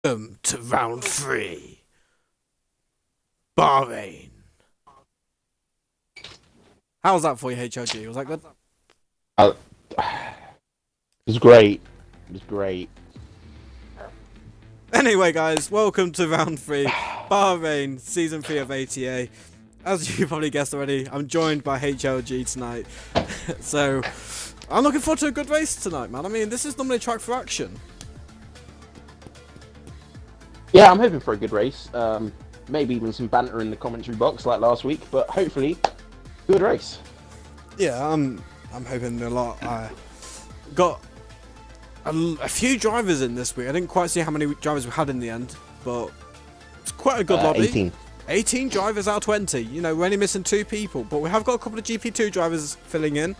Welcome to round three. Bahrain. How was that for you, HLG? Was that good? Uh, it was great. It was great. Anyway, guys, welcome to round three. Bahrain, season 3 of ATA. As you probably guessed already, I'm joined by HLG tonight. So, I'm looking forward to a good race tonight, man. I mean, this is normally a track for action. Yeah, I'm hoping for a good race. Maybe even some banter in the commentary box like last week, but hopefully, good race. Yeah, I'm hoping a lot. I got a few drivers in this week. I didn't quite see how many drivers we had in the end, but it's quite a good lobby. 18. 18 drivers out of 20. You know, we're only missing 2 people, but we have got a couple of GP2 drivers filling in,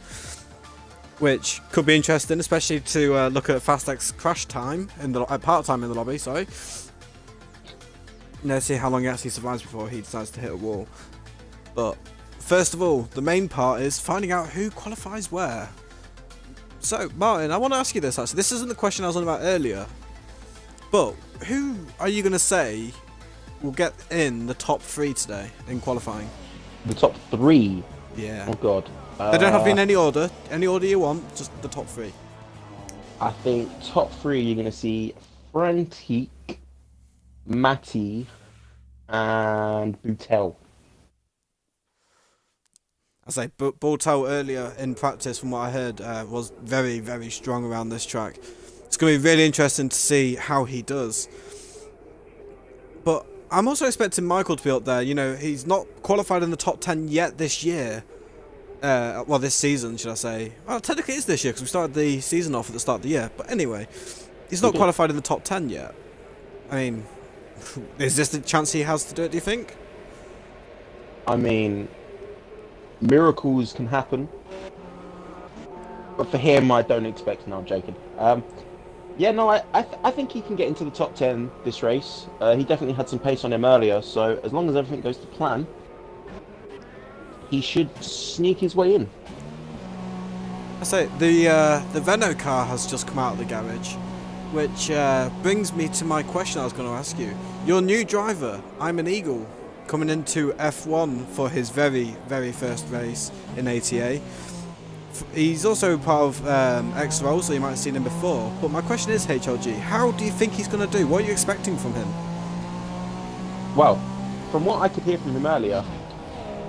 which could be interesting, especially to look at Fastex's crash time in the part time in the lobby. Sorry. Let's see how long he actually survives before he decides to hit a wall. But first of all, the main part is finding out who qualifies where. So, Martin, I want to ask you this actually. This isn't the question I was on about earlier. But who are you going to say will get in the top 3 today in qualifying? The top 3? Yeah. Oh, God. They don't have to be in any order. Any order you want, just the top 3. I think top 3 you're going to see Frantic, Matty, and Boutel. I say, Bortel earlier in practice, from what I heard, was very, very strong around this track. It's going to be really interesting to see how he does. But I'm also expecting Michael to be up there. You know, he's not qualified in the top 10 yet this year. Well, this season, should I say. Well, technically it is this year because we started the season off at the start of the year. But anyway, he's not qualified in the top 10 yet. I mean, is this the chance he has to do it, do you think? I mean, miracles can happen. But for him, I don't expect. No, I'm joking. Yeah, no, I think he can get into the top 10 this race. He definitely had some pace on him earlier, so as long as everything goes to plan, he should sneak his way in. I say, the Renault car has just come out of the garage, which brings me to my question I was going to ask you. Your new driver, I'm an Eagle, coming into F1 for his very, very first race in ATA. He's also part of X-Roll, so you might have seen him before. But my question is, HLG, how do you think he's going to do? What are you expecting from him? Well, from what I could hear from him earlier,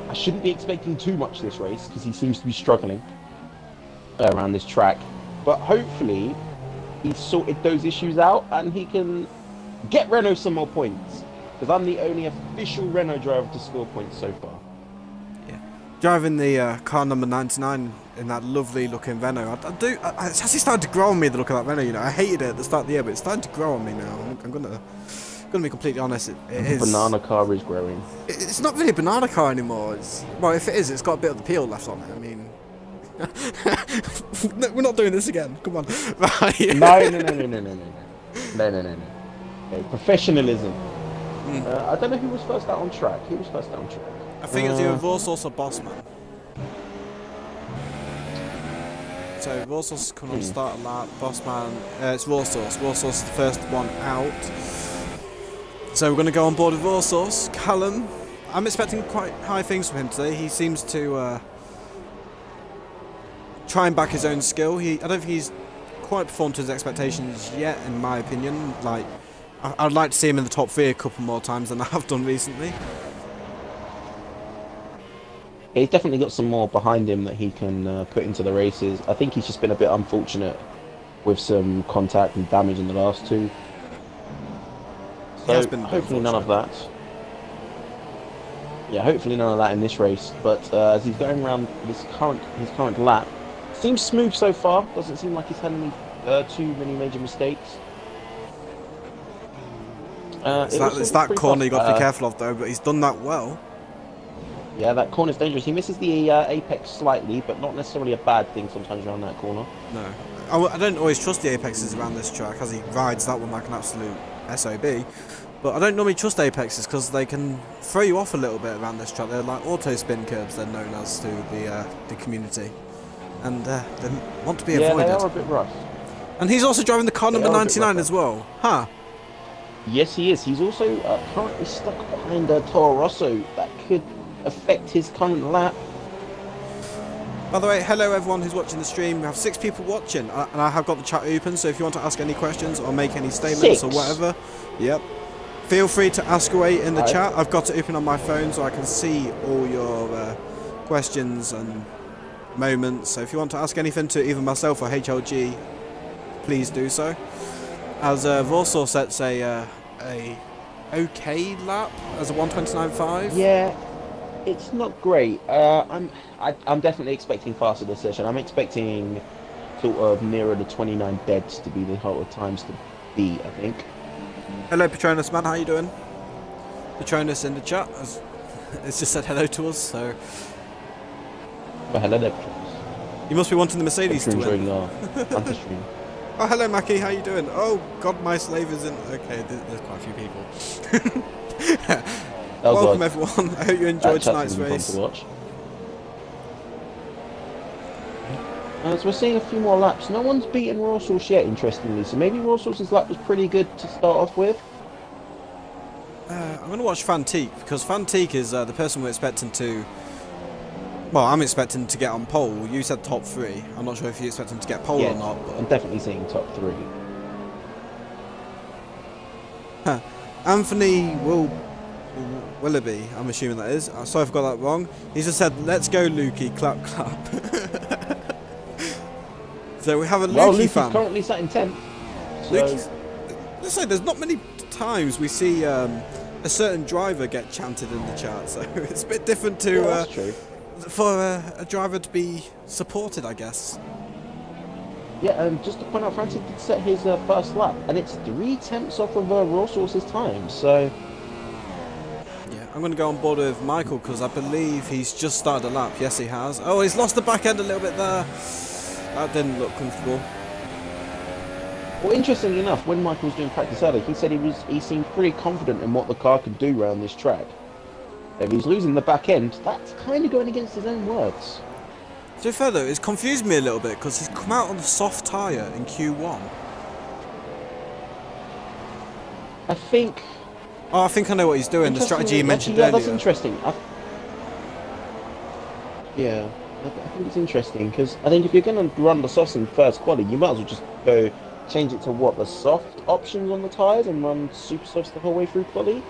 I shouldn't be expecting too much this race because he seems to be struggling around this track. But hopefully, he's sorted those issues out and he can get Renault some more points. Because I'm the only official Renault driver to score points so far. Yeah, driving the car number 99 in that lovely looking Renault. It's actually started to grow on me, the look of that Renault. You know, I hated it at the start of the year, but it's starting to grow on me now. I'm gonna be completely honest. It is. Banana car is growing. It's not really a banana car anymore. Well, if it is, it's got a bit of the peel left on it. I mean, no, we're not doing this again. Come on. Right. No. Okay, professionalism. I don't know who was first out on track. Who was first out on track? I think it's either Vorsos or Bossman. So Vorsos coming on start a lap. Bossman, it's Vorsos. Vorsos is the first one out. So we're going to go on board with Vorsos. Callum, I'm expecting quite high things from him today. He seems to try and back his own skill. I don't think he's quite performed to his expectations yet, in my opinion. Like, I'd like to see him in the top 3 a couple more times than I have done recently. He's definitely got some more behind him that he can put into the races. I think he's just been a bit unfortunate with some contact and damage in the last 2. So hopefully none of that. Yeah, hopefully none of that in this race. But as he's going around his current lap, seems smooth so far. Doesn't seem like he's had any too many major mistakes. It's that corner you got to be careful of though, but he's done that well. Yeah, that corner's dangerous. He misses the apex slightly, but not necessarily a bad thing sometimes around that corner. No. I don't always trust the apexes around this track, as he rides that one like an absolute SOB. But I don't normally trust apexes because they can throw you off a little bit around this track. They're like auto spin curbs, they're known as to the community. And they want to be avoided. Yeah, they are a bit rough. And he's also driving the car number 99 as well. Huh. Yes, he is. He's also currently stuck behind Toro Rosso. That could affect his current lap. By the way, hello everyone who's watching the stream. We have 6 people watching, and I have got the chat open, so if you want to ask any questions or make any statements or 6. whatever, yep, feel free to ask away in the I, chat. I've got it open on my phone so I can see all your questions and moments. So if you want to ask anything to either myself or HLG, please do so. As Warsaw sets a okay lap as a 129.5. yeah, it's not great. I'm definitely expecting faster this session. I'm expecting sort of nearer the 29 deads to be the whole times to beat, I think. Hello Patronus man, how you doing? Patronus in the chat it's just said hello to us, so Well, hello there, you must be wanting the Mercedes to win. Hunter stream. Oh hello Mackie, how you doing? Oh god, my slave isn't okay. There's quite a few people. Oh, welcome God. everyone. I hope you enjoyed tonight's race. To watch. As we're seeing a few more laps, no one's beaten Rawsource yet, interestingly. So maybe Rawsource's lap was pretty good to start off with. I'm going to watch Fantique, because Fantique is the person we're expecting to... Well, I'm expecting to get on pole. You said top 3. I'm not sure if you expect him to get pole or not. But... I'm definitely seeing top 3. Anthony Willoughby, I'm assuming that is. Sorry if I got that wrong. He just said, let's go Lukey, clap clap. So we have a Lukey fan. Currently sat in 10th. So... Let's say there's not many times we see a certain driver get chanted in the chat, so it's a bit different to that's true. For a driver to be supported, I guess. Yeah, just to point out, Francis did set his first lap, and it's 3/10 off of Rawsource's time, so... Yeah, I'm going to go on board with Michael, because I believe he's just started a lap. Yes, he has. Oh, he's lost the back end a little bit there. That didn't look comfortable. Well, interestingly enough, when Michael was doing practice earlier, he said he seemed pretty confident in what the car could do around this track. If he's losing the back end, that's kind of going against his own words. To be fair though, it's confused me a little bit because he's come out on a soft tyre in Q1. I think... Oh, I think I know what he's doing, the strategy you mentioned earlier. Yeah, that's interesting. Yeah, I think it's interesting because I think if you're going to run the softs in first quali, you might as well just go change it to what, the soft options on the tyres and run super softs the whole way through quali?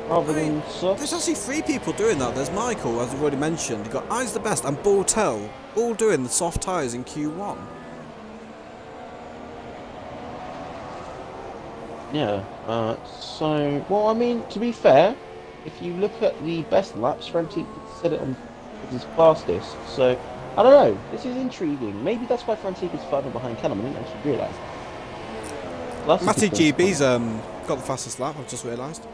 Rather than soft. There's actually 3 people doing that. There's Michael, as we've already mentioned. You've got Eyes the Best and Bortel, all doing the soft tyres in Q1. Yeah, so, well, I mean, to be fair, if you look at the best laps, Frantic set it on his fastest, so, I don't know, this is intriguing. Maybe that's why Frantic is further behind Callum, I didn't actually realise. Matty GB's got the fastest lap, I've just realised.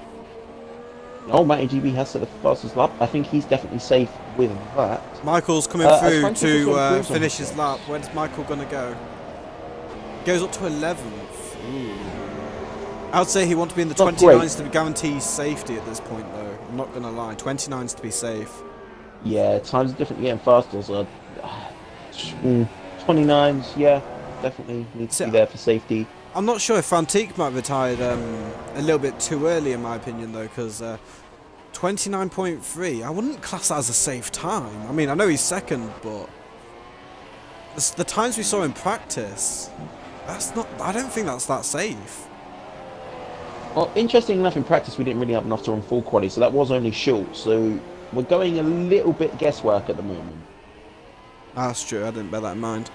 Oh, Matty GB has set the fastest lap. I think he's definitely safe with that. Michael's coming through to finish his lap. Where's Michael going to go? Goes up to 11th. Ooh. I'd say he wants to be in the 29s to guarantee safety at this point, though. I'm not going to lie. 29s to be safe. Yeah, times are definitely getting faster, so... 29s, yeah, definitely needs to be there for safety. I'm not sure if Fantique might have retired a little bit too early, in my opinion, though, because 29.3, I wouldn't class that as a safe time. I mean, I know he's second, but the times we saw in practice, that's not. I don't think that's that safe. Well, interesting enough, in practice we didn't really have enough to run full quality, so that was only short. So we're going a little bit guesswork at the moment. That's true. I didn't bear that in mind.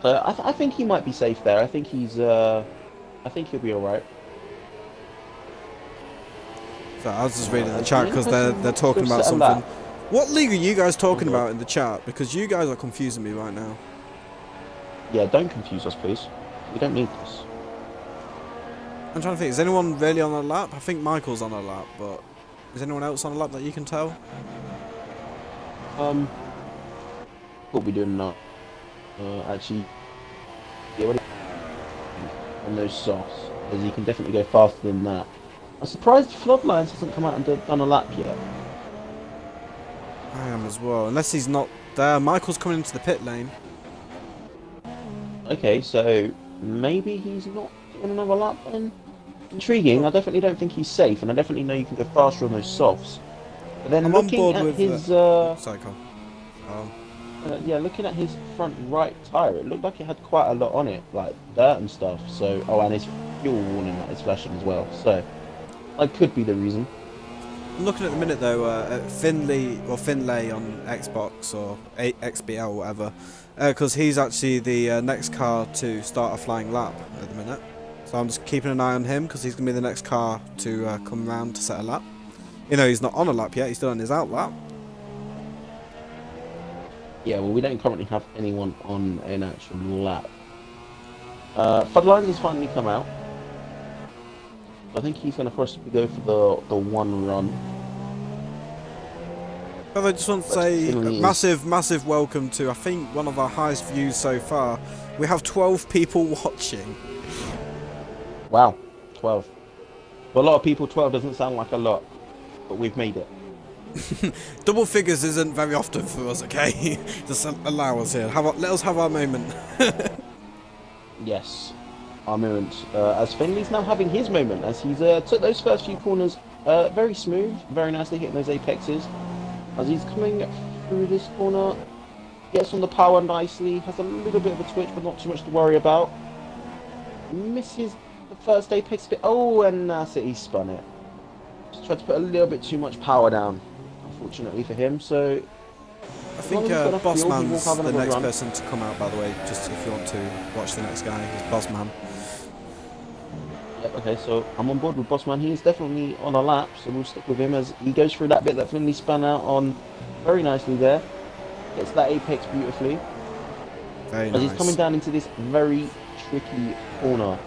I think he might be safe there. I think he's. I think he'll be all right. So I was just reading the chat because they're talking about something. What league are you guys talking about in the chat? Because you guys are confusing me right now. Yeah, don't confuse us, please. We don't need this. I'm trying to think. Is anyone really on a lap? I think Michael's on a lap, but is anyone else on a lap that you can tell? What are we doing now? Actually, yeah, on those softs, as you can definitely go faster than that. I'm surprised Floodlines hasn't come out and done a lap yet. I am as well, unless he's not there. Michael's coming into the pit lane. Okay, so maybe he's not in another lap, then intriguing. I definitely don't think he's safe, and I definitely know you can go faster on those softs. But then I'm on looking board at with. his, Sorry, Con. Um, yeah, looking at his front right tire, it looked like it had quite a lot on it, like dirt and stuff. So, oh, and his fuel warning light is flashing as well. So, that could be the reason. I'm looking at the minute though, at Finley or Finlay on Xbox or XBL or whatever, because he's actually the next car to start a flying lap at the minute. So I'm just keeping an eye on him because he's going to be the next car to come round to set a lap. You know, he's not on a lap yet, he's still on his out lap. Yeah, well, we don't currently have anyone on an actual lap. Floodlines has finally come out. I think he's going to possibly go for the one run. But I just want to say a massive welcome to, I think, one of our highest views so far. We have 12 people watching. Wow, 12. For a lot of people, 12 doesn't sound like a lot, but we've made it. Double figures isn't very often for us, okay? Just allow us here. Let us have our moment. Yes, our moment. As Finley's now having his moment, as he's took those first few corners very smooth, very nicely hitting those apexes. As he's coming through this corner, gets on the power nicely, has a little bit of a twitch, but not too much to worry about. Misses the first apex bit. Oh, and that's it, he spun it. Just tried to put a little bit too much power down, unfortunately for him. So I think Bossman's the next person to come out, by the way, just if you want to watch the next guy, he's Bossman. Yep, okay, so I'm on board with Bossman. He is definitely on a lap, so we'll stick with him as he goes through that bit that Finley spun out on very nicely there. Gets that apex beautifully. Very nice. As he's coming down into this very tricky corner.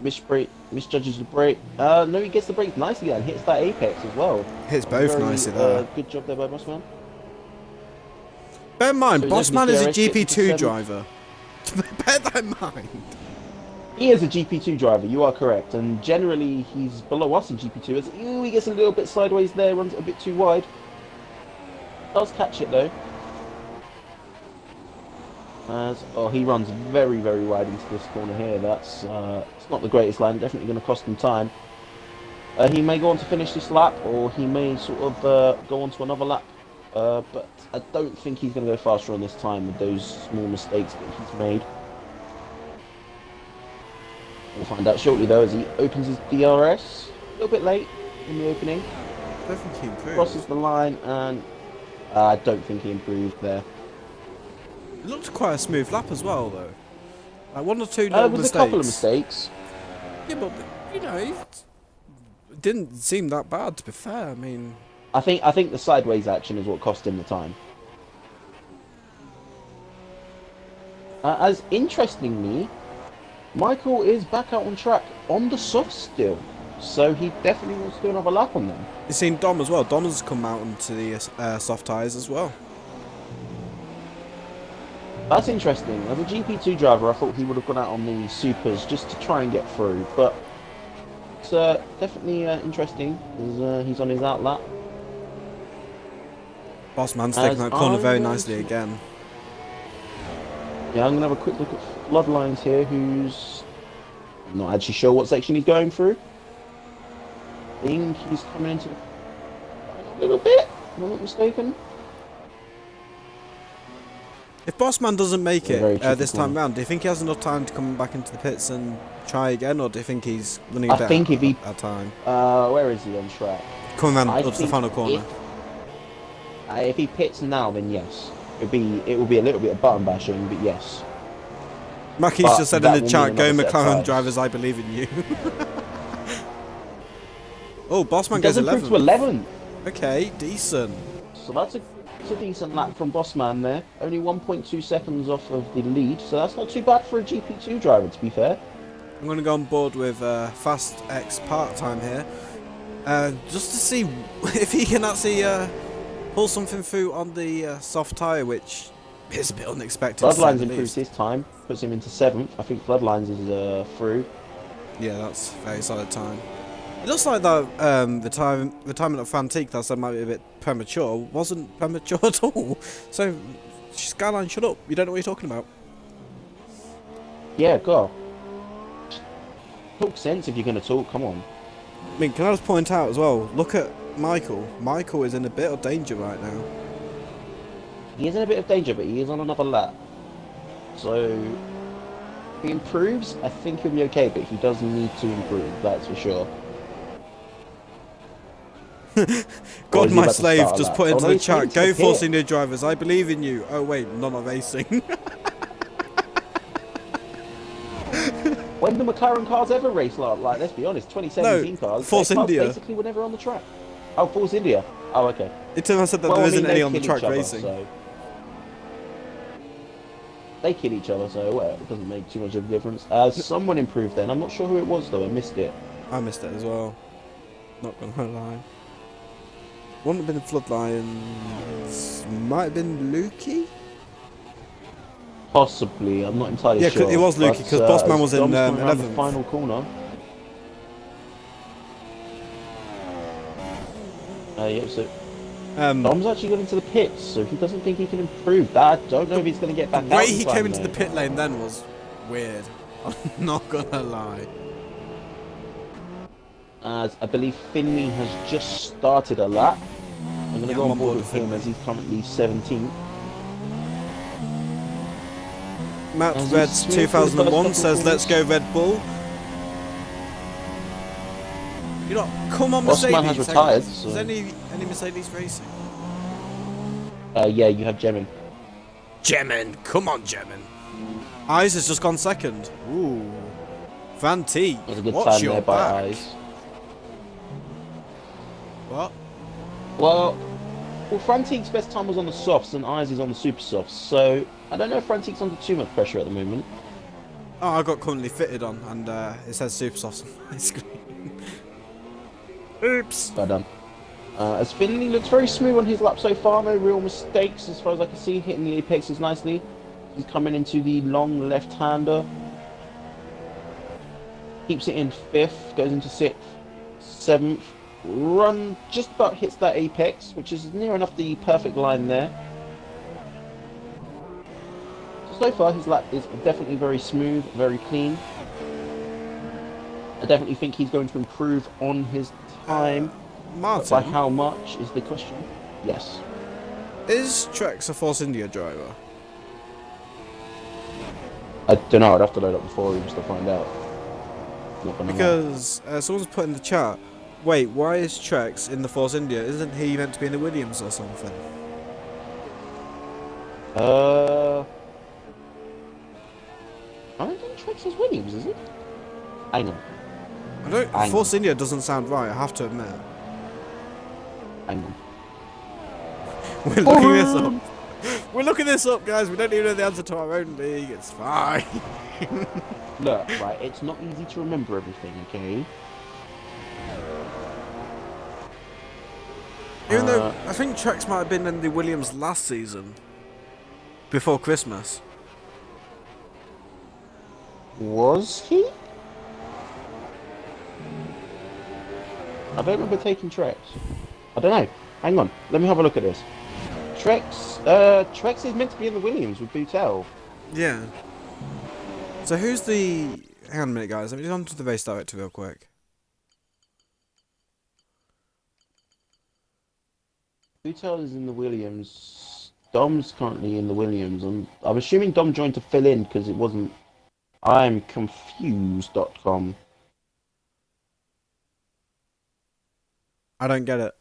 Misjudges the brake. No, he gets the brake nicely and hits that apex as well. Hits both nicely there. Good job there by Bossman. Bear in mind, So Bossman is a DRS, GP2 driver. Bear that in mind. He is a GP2 driver, you are correct, and generally he's below us in GP2 as he gets a little bit sideways there, runs it a bit too wide. Does catch it though. He runs very, very wide into this corner here. That's it's not the greatest line, definitely going to cost him time. He may go on to finish this lap, or he may sort of go on to another lap, but I don't think he's going to go faster on this time with those small mistakes that he's made. We'll find out shortly though as he opens his DRS. A little bit late in the opening. I don't think he improved. Crosses the line and I don't think he improved there. It looked quite a smooth lap as well though. Like one or two little with mistakes. a couple of mistakes. Yeah, but you know, it didn't seem that bad to be fair. I mean, I think the sideways action is what cost him the time. As interestingly, Michael is back out on track on the soft still, so he definitely wants to do another lap on them. you've seen Dom as well. Dom has come out onto the soft tyres as well. That's interesting. As a GP2 driver, I thought he would have gone out on the supers just to try and get through, but it's definitely interesting as he's on his out lap. Bossman's taking that corner very nicely again. Yeah, I'm going to have a quick look at Bloodlines here, who's not actually sure what section he's going through. I think he's coming into a little bit, if I'm not mistaken. If Bossman doesn't make it this time corner. round, do you think he has enough time to come back into the pits and try again, or do you think he's running I a think if he, at time? where is he on track? Coming round up to the final corner. If he pits now, then yes. It will be a little bit of button bashing, but yes. Mackie's But just said that in the will chat, mean go another set of McLaren tyres. drivers, I believe in you. Oh, Bossman He goes does improve 11th. to 11. Okay, decent. So that's a decent lap from Bossman there. Only 1.2 seconds off of the lead, so that's not too bad for a GP2 driver, to be fair. I'm going to go on board with Fast X part-time here. Just to see if he can actually pull something through on the soft tyre, which is a bit unexpected. Bloodlines improves his time, puts him into 7th. I think Bloodlines is through. Yeah, that's a very solid time. It looks like that retirement of Fantique that I said might be a bit premature wasn't premature at all. So, Skyline, shut up. You don't know what you're talking about. Yeah, go. Talk sense if you're going to talk. Come on. I mean, can I just point out as well? Look at Michael. Michael is in a bit of danger right now. He is in a bit of danger, but he is on another lap. So, if he improves, I think he'll be okay, but he does need to improve, that's for sure. God, my slave, just put into no, the chat, go the Force India drivers, I believe in you. Oh wait, none are racing. When the McLaren cars ever race, like let's be honest, 2017 cars, Force India. basically were never on the track. Oh, Force India. Oh, okay. It I said that there isn't any on the track racing. So they kill each other, so well, it doesn't make too much of a difference. Someone improved then. I'm not sure who it was though. I missed it. I missed it as well. Not gonna lie. Wouldn't have been Floodlions. Might have been Lukey? Possibly. I'm not entirely sure. Yeah, it was Lukey because Bossman was in 11th. Final corner. Yep, so Dom's actually got into the pits, so he doesn't think he can improve. I don't know if he's going to get back out. The way he came into the pit lane then was weird. I'm not gonna lie. As I believe Finley has just started a lap. I'm going to go on board with him as he's currently 17th. Matt Reds 2001 says, "Let's go Red Bull." You know, come on, Mercedes. Bossman has retired. Is any Mercedes racing? Yeah, you have Gemin. Gemin, come on, Gemin. Eyes has just gone second. Ooh, Van T. There's a good What's time your there by back? Eyes. What? Well, Frantique's best time was on the softs and Eyes is on the super softs, so I don't know if Frantique's under too much pressure at the moment. Oh, I got currently fitted on, and it says super soft on my screen. Oops. Well done. As Finley looks very smooth on his lap so far, no real mistakes as far as I can see, hitting the apexes nicely. He's coming into the long left-hander. Keeps it in 5th, goes into 6th, 7th. Run just about hits that apex, which is near enough the perfect line there. So far his lap is definitely very smooth, very clean. I definitely think he's going to improve on his time. Martin, by how much is the question? Yes. Is Trex a Force India driver? I don't know, I'd have to load up the forums to find out. Because someone's put in the chat, wait, why is Trex in the Force India? Isn't he meant to be in the Williams or something? I don't think Trex is Williams, is it? I know. Force India doesn't sound right, I have to admit. I know. We're looking this up. We're looking this up, guys. We don't even know the answer to our own league. It's fine. Look, right, it's not easy to remember everything, okay? Even though I think Trex might have been in the Williams last season, before Christmas. Was he? I don't remember taking Trex. I don't know. Hang on. Let me have a look at this. Trex is meant to be in the Williams with Boutel. Yeah. So who's the... Hang on a minute, guys. Let me just on to the race director real quick. Boutel is in the Williams. Dom's currently in the Williams. And I'm assuming Dom joined to fill in because it wasn't... I'm confused.com. I don't get it.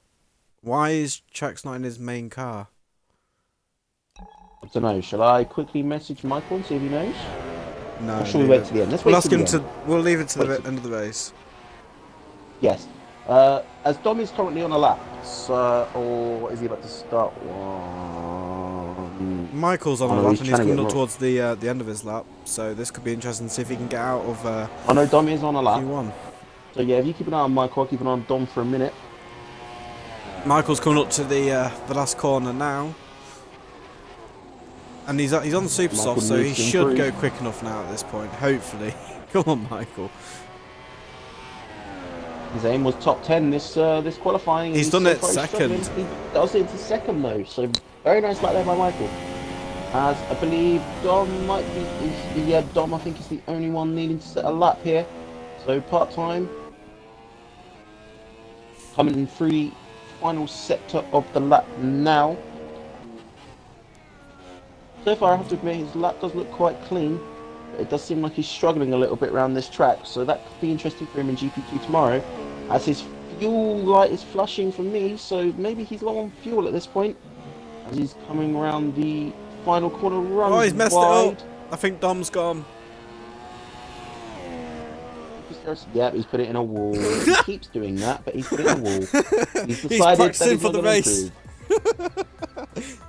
Why is Trex not in his main car? I don't know. Shall I quickly message Michael and see if he knows? No. Or shall we wait to the end? Let's we'll wait ask to him the to. end. We'll leave it to the end of the race. Yes. As Dom is currently on a lap, or what is he about to start? Michael's on a lap and he's coming up towards the end of his lap, so this could be interesting to see if he can get out of. I know Dom is on a lap. Q1. So yeah, if you keep an eye on Michael, I'll keep an eye on Dom for a minute. Michael's coming up to the last corner now, and he's on the super soft, so he should go quick enough now at this point. Hopefully, come on, Michael. His aim was top 10 this qualifying. He's done it second. He does it into second though, so very nice back there by Michael. As I believe Dom might be, yeah, Dom I think is the only one needing to set a lap here. So part-time, coming in through the final sector of the lap now. So far, I have to admit, his lap does look quite clean. But it does seem like he's struggling a little bit around this track, so that could be interesting for him in GP2 tomorrow, as his fuel light is flashing for me, so maybe he's low on fuel at this point, as he's coming around the final corner, runs Oh, he's messed wide. it up. I think Dom's gone. Yep, he's put it in a wall. He keeps doing that, but he's put it in a wall. He's He's decided that practicing he's for not the gonna race. improve.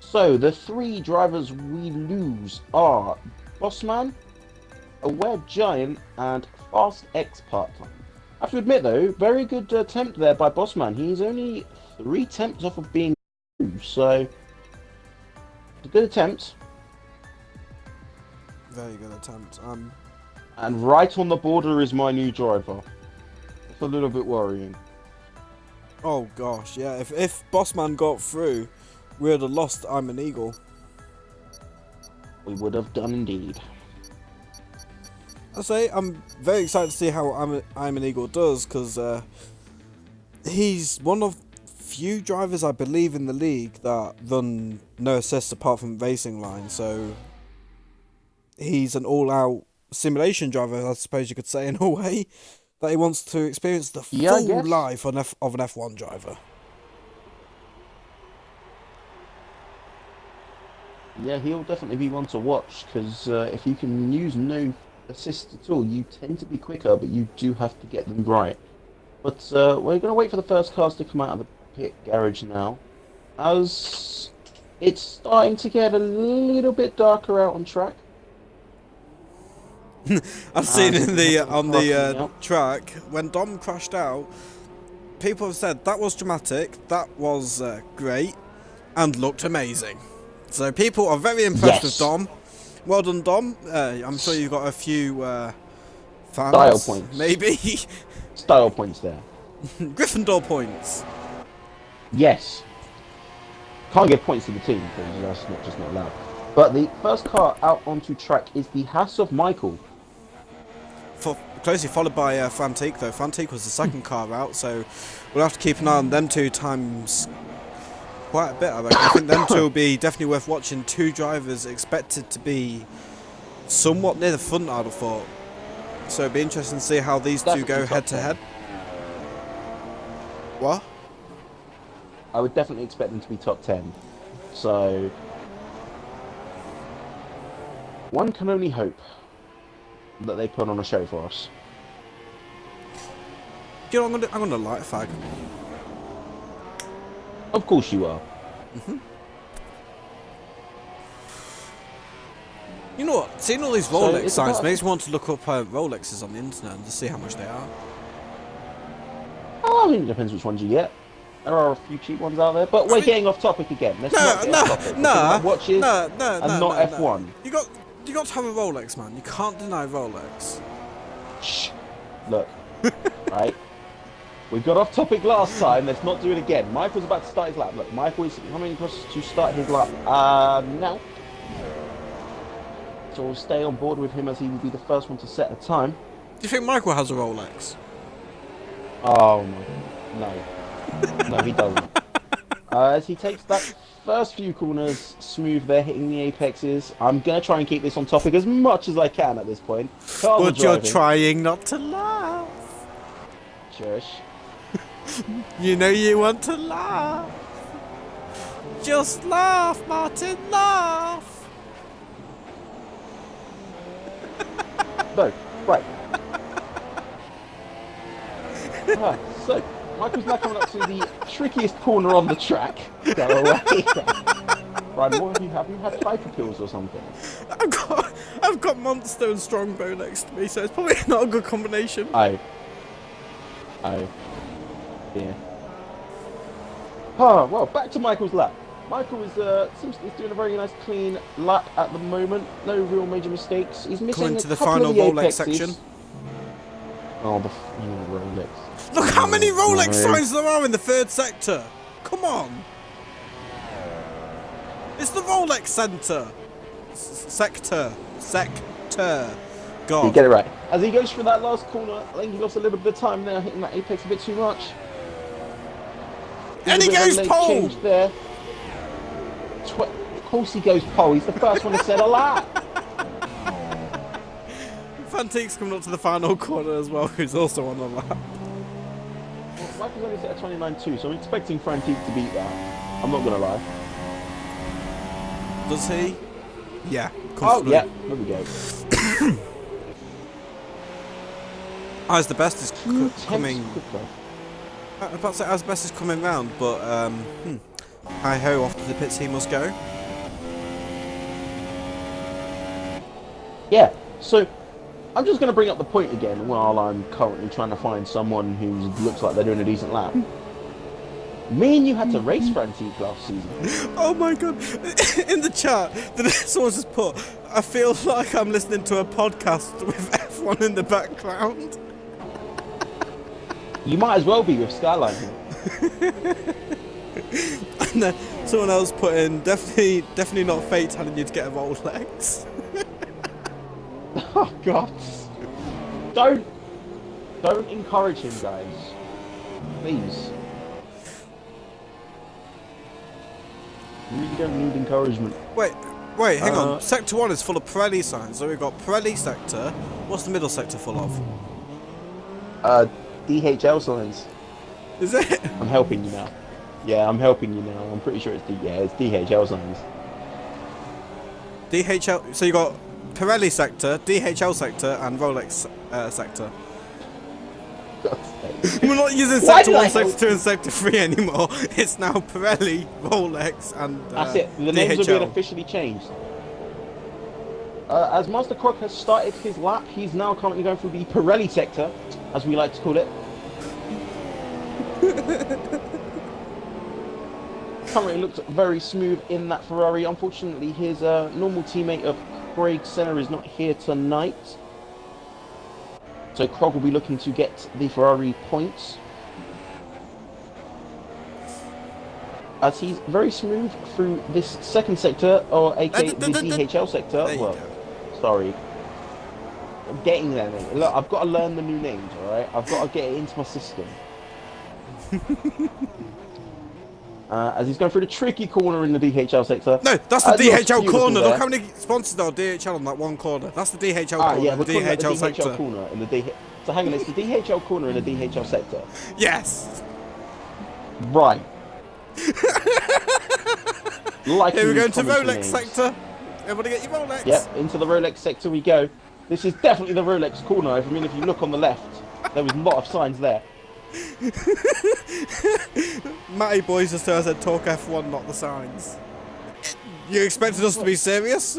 So, the 3 drivers we lose are Bossman, Aware Giant, and Fast X Part-Time. I have to admit, though, very good attempt there by Bossman. He's only 3 attempts off of being 2, so it's a good attempt. Very good attempt. And right on the border is my new driver. It's a little bit worrying. Oh gosh, yeah. If Bossman got through, we would have lost I'm an Eagle. We would have done indeed. I say I'm very excited to see how I'm an Eagle does, because he's one of few drivers I believe in the league that run no assists apart from racing line. So he's an all-out simulation driver, I suppose you could say, in a way, that he wants to experience the full life of an F1 driver. Yeah, he'll definitely be one to watch, because if you can use no assist at all, you tend to be quicker, but you do have to get them right. But we're going to wait for the first cars to come out of the pit garage now, as it's starting to get a little bit darker out on track. I've seen in on the track when Dom crashed out. People have said that was dramatic, that was great, and looked amazing. So people are very impressed with Dom. Well done, Dom. I'm sure you've got a few fans. Style points. Maybe. Style points there. Gryffindor points. Yes. Can't give points to the team because that's just not allowed. But the first car out onto track is the House of Michael. Closely followed by Fantique, though. Fantique was the second car out, so we'll have to keep an eye on them 2 times quite a bit, I reckon. I think them 2 will be definitely worth watching. 2 drivers expected to be somewhat near the front, I'd have thought. So it'd be interesting to see how these 2 go head to head. What? I would definitely expect them to be top 10. So one can only hope that they put on a show for us. Do you know, I'm gonna light a fag. Of course you are. You know what? Seeing all these Rolex signs makes me want to look up Rolexes on the internet and just see how much they are. Oh, I mean, it depends which ones you get. There are a few cheap ones out there, but we're getting off topic again. Let's not get off topic. Watches and not F1. You got to have a Rolex, man. You can't deny Rolex. Shh. Look, right? We got off topic last time. Let's not do it again. Michael's about to start his lap. Look, Michael is coming across to start his lap now. So we'll stay on board with him as he will be the first one to set a time. Do you think Michael has a Rolex? Oh my, no. No, he doesn't. As he takes that first few corners smooth there, hitting the apexes. I'm going to try and keep this on topic as much as I can at this point. But you're trying not to laugh. Shush. You know you want to laugh. Just laugh, Martin, laugh. No, right. So, Michael's now coming up to the trickiest corner on the track. Go away. Right, what have you had? Have you had hyper pills or something? I've got Monster and Strongbow next to me, so it's probably not a good combination. Yeah. Oh, well, back to Michael's lap. Michael seems to be doing a very nice clean lap at the moment. No real major mistakes. He's missing Coming to the couple final of the Rolex apexes. section. Oh, the Rolex. Look how many Rolex signs there are in the third sector. Come on. It's the Rolex Centre. Sector. You God. get it right. As he goes through that last corner, I think he lost a little bit of time there, hitting that apex a bit too much. And he Bit of a goes late pole! change there. Of course he goes pole. He's the first one to set a lap. Fantique's coming up to the final corner as well, who's also on the lap. Well, Michael's only set a 29.2, so I'm expecting Frantique to beat that. I'm not going to lie. Does he? Yeah. Oh, yeah. There we go. As the best is coming. Quicker. I'm about to say as best is coming round, but hi ho, off to the pits he must go. Yeah. So I'm just going to bring up the point again while I'm currently trying to find someone who looks like they're doing a decent lap. Me and you had to race Frantique last season. Oh my god! In the chat, someone just put, I feel like I'm listening to a podcast with F1 in the background. You might as well be with Skyline. And then someone else put in, definitely not fate telling you to get a Rolex. Oh god. Don't encourage him, guys. Please. You really don't need encouragement. Wait, hang on. Sector 1 is full of Pirelli signs. So we've got Pirelli sector. What's the middle sector full of? DHL signs. Is it? I'm helping you now. Yeah, I'm helping you now. I'm pretty sure it's it's DHL signs. DHL. So you got Pirelli sector, DHL sector, and Rolex sector. We're not using sector 1, sector 2, and sector 3 anymore. It's now Pirelli, Rolex, and that's it. The names have been officially changed. As Master Croc has started his lap, he's now currently going through the Pirelli sector, as we like to call it. Currently looks very smooth in that Ferrari. Unfortunately, his normal teammate of Craig Senna is not here tonight. So Krog will be looking to get the Ferrari points. As he's very smooth through this second sector, or aka the DHL sector. Well, sorry. I'm getting there, mate. Look, I've got to learn the new names, alright? I've got to get it into my system. As he's going through the tricky corner in the DHL sector. No, that's the DHL corner. Look how many sponsors are DHL on that one corner. That's the DHL corner. Yeah, we're the DHL, DHL sector. DHL corner in the So hang on, it's the DHL corner in the DHL sector. Yes. Right. Like here we go into Rolex sector. Everybody get your Rolex. Yep, into the Rolex sector we go. This is definitely the Rolex corner. I mean, if you look on the left, there was a lot of signs there. Matty Boys just said talk F1, not the signs. You expected us to be serious?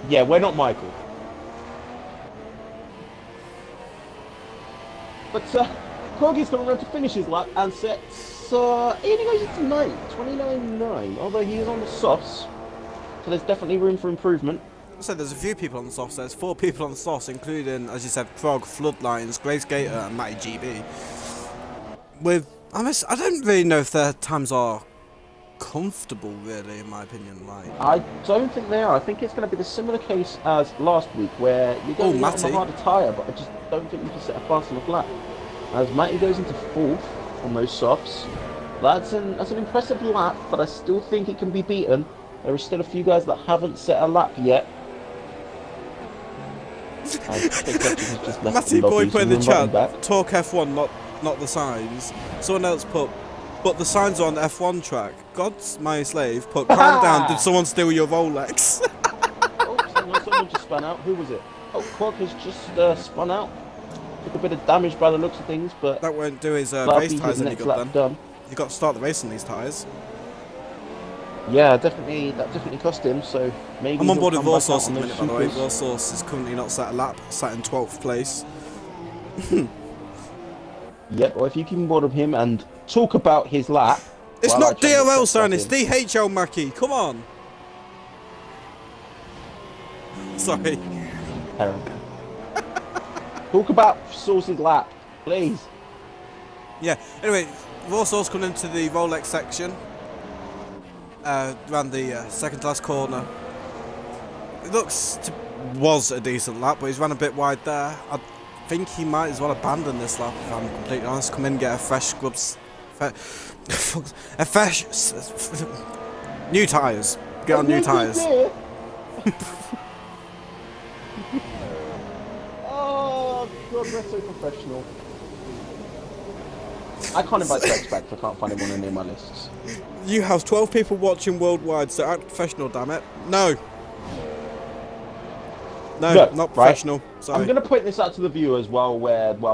Yeah, we're not Michael. But Kroggy's going around to finish his lap and sets. He only goes into 29.9, although he is on the softs, so there's definitely room for improvement. So there's a few people on the softs. There's 4 people on the softs, including, as you said, Krog, Floodlines, Grace Gator, and Matty GB. I don't really know if their times are comfortable, really, in my opinion. Like, I don't think they are. I think it's going to be the similar case as last week, where you're going to get on a harder tyre, but I just don't think you can set a fast enough lap. As Matty goes into 4th on those softs, that's an impressive lap, but I still think it can be beaten. There are still a few guys that haven't set a lap yet. Matty Boy put in the chat, talk F1, not the signs. Someone else put, but the signs are on the F1 track. God's my slave put, calm down, did someone steal your Rolex? Oh, someone just spun out. Who was it? Oh, Quag has just spun out. Took a bit of damage by the looks of things, but that won't do his race tyres any good then. You got to start the race on these tyres. Yeah, definitely. That definitely cost him. So maybe I'm on board with Warsource in a minute, by the way. Warsource is currently not set a lap, sat in 12th place. Yep. Well, if you keep on board with him and talk about his lap. It's not DRL, son. It's DHL, Mackie. Come on. Sorry. Talk about Source's lap, please. Yeah. Anyway, Warsource coming into the Rolex section. Around the second to last corner. It looks to was a decent lap, but he's ran a bit wide there. I think he might as well abandon this lap, if I'm completely honest. Come in and get a fresh scrubs. A fresh. New tyres. Get on new tyres. Oh, God, we're so professional. I can't invite Rex back if I can't find him on any of my lists. You have 12 people watching worldwide, so act professional, damn it. No. No, Look, not professional. Sorry. I'm going to point this out to the viewers while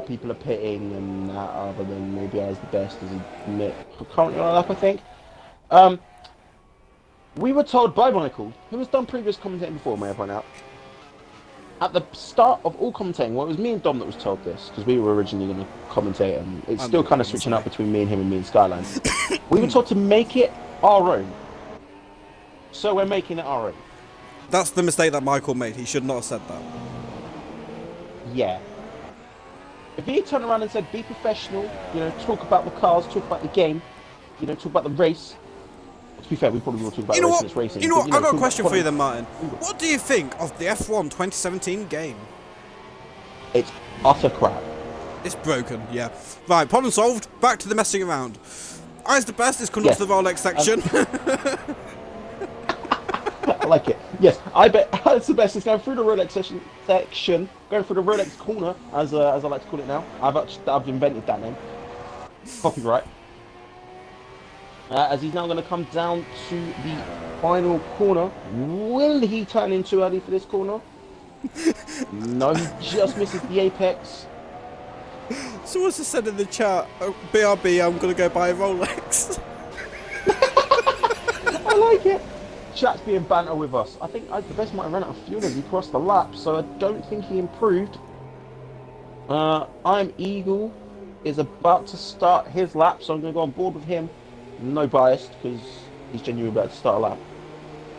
people are pitting and that, other than maybe as the best as admit currently on a lap, I think. We were told by Michael, who has done previous commentating before, may I point out, at the start of all commentating, well, it was me and Dom that was told this, because we were originally going to commentate, and it's still kind of switching up between me and him and me and Skyline. We were told to make it our own. So we're making it our own. That's the mistake that Michael made. He should not have said that. Yeah. If he had turned around and said, be professional, you know, talk about the cars, talk about the game, you know, talk about the race. To be fair, we probably will talk about racing. It's racing. You know what? I've got a question for you then, Martin. What do you think of the F1 2017 game? It's utter crap. It's broken, yeah. Right, problem solved. Back to the messing around. I's the best is coming up to the Rolex section. I like it. Yes, I bet it's the best. It's going through the Rolex section, going through the Rolex corner, as I like to call it now. I've invented that name. Copyright. As he's now going to come down to the final corner. Will he turn in too early for this corner? No, he just misses the apex. Someone just said in the chat, oh, BRB, I'm going to go buy a Rolex. I like it. Chat's being banter with us. I think the best might have run out of fuel as he crossed the lap, so I don't think he improved. I'm Eagle is about to start his lap, so I'm going to go on board with him. No bias, because he's genuinely about to start a lap.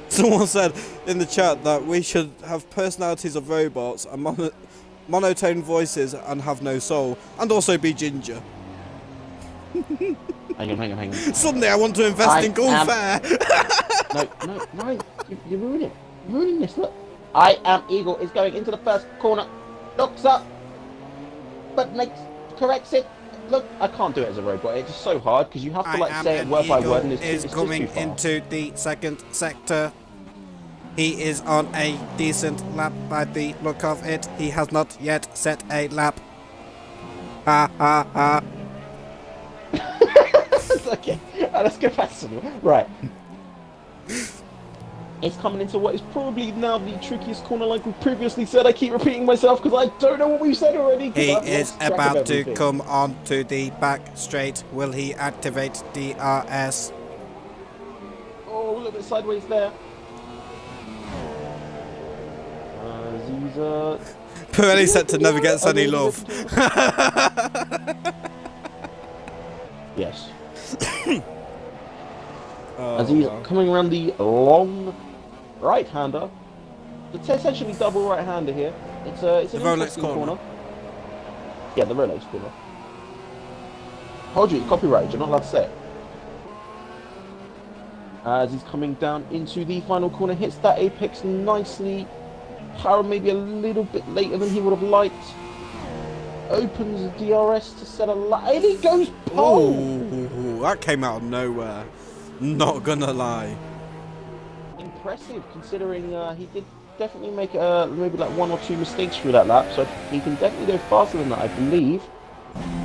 Someone said in the chat that we should have personalities of robots and monotone voices and have no soul, and also be ginger. Hang on. Suddenly I want to invest in Golf Fair. No, you're ruining it. You're ruining this, look. I am Eagle is going into the first corner, looks up, but corrects it. Look, I can't do it as a robot. It's just so hard because you have to say it word by word, and it's coming into the second sector. He is on a decent lap by the look of it. He has not yet set a lap. Ha ha ha. Okay, let's go faster. Right. It's coming into what is probably now the trickiest corner, like we previously said. I keep repeating myself because I don't know what we've said already. He is about to come on to the back straight. Will he activate DRS? Oh, a little bit sideways there. Pirelli said to never gets any love. Yes. As he's coming around the long right-hander, it's essentially double right-hander here. It's an interesting corner. Yeah, the Rolex corner. Hold you, copyright. You're not allowed to say it. As he's coming down into the final corner, hits that apex nicely. Power maybe a little bit later than he would have liked. Opens the DRS to set a lap, and he goes pole. Ooh, that came out of nowhere. Not gonna lie. Impressive, considering he did definitely make maybe like one or two mistakes through that lap, so he can definitely go faster than that, I believe.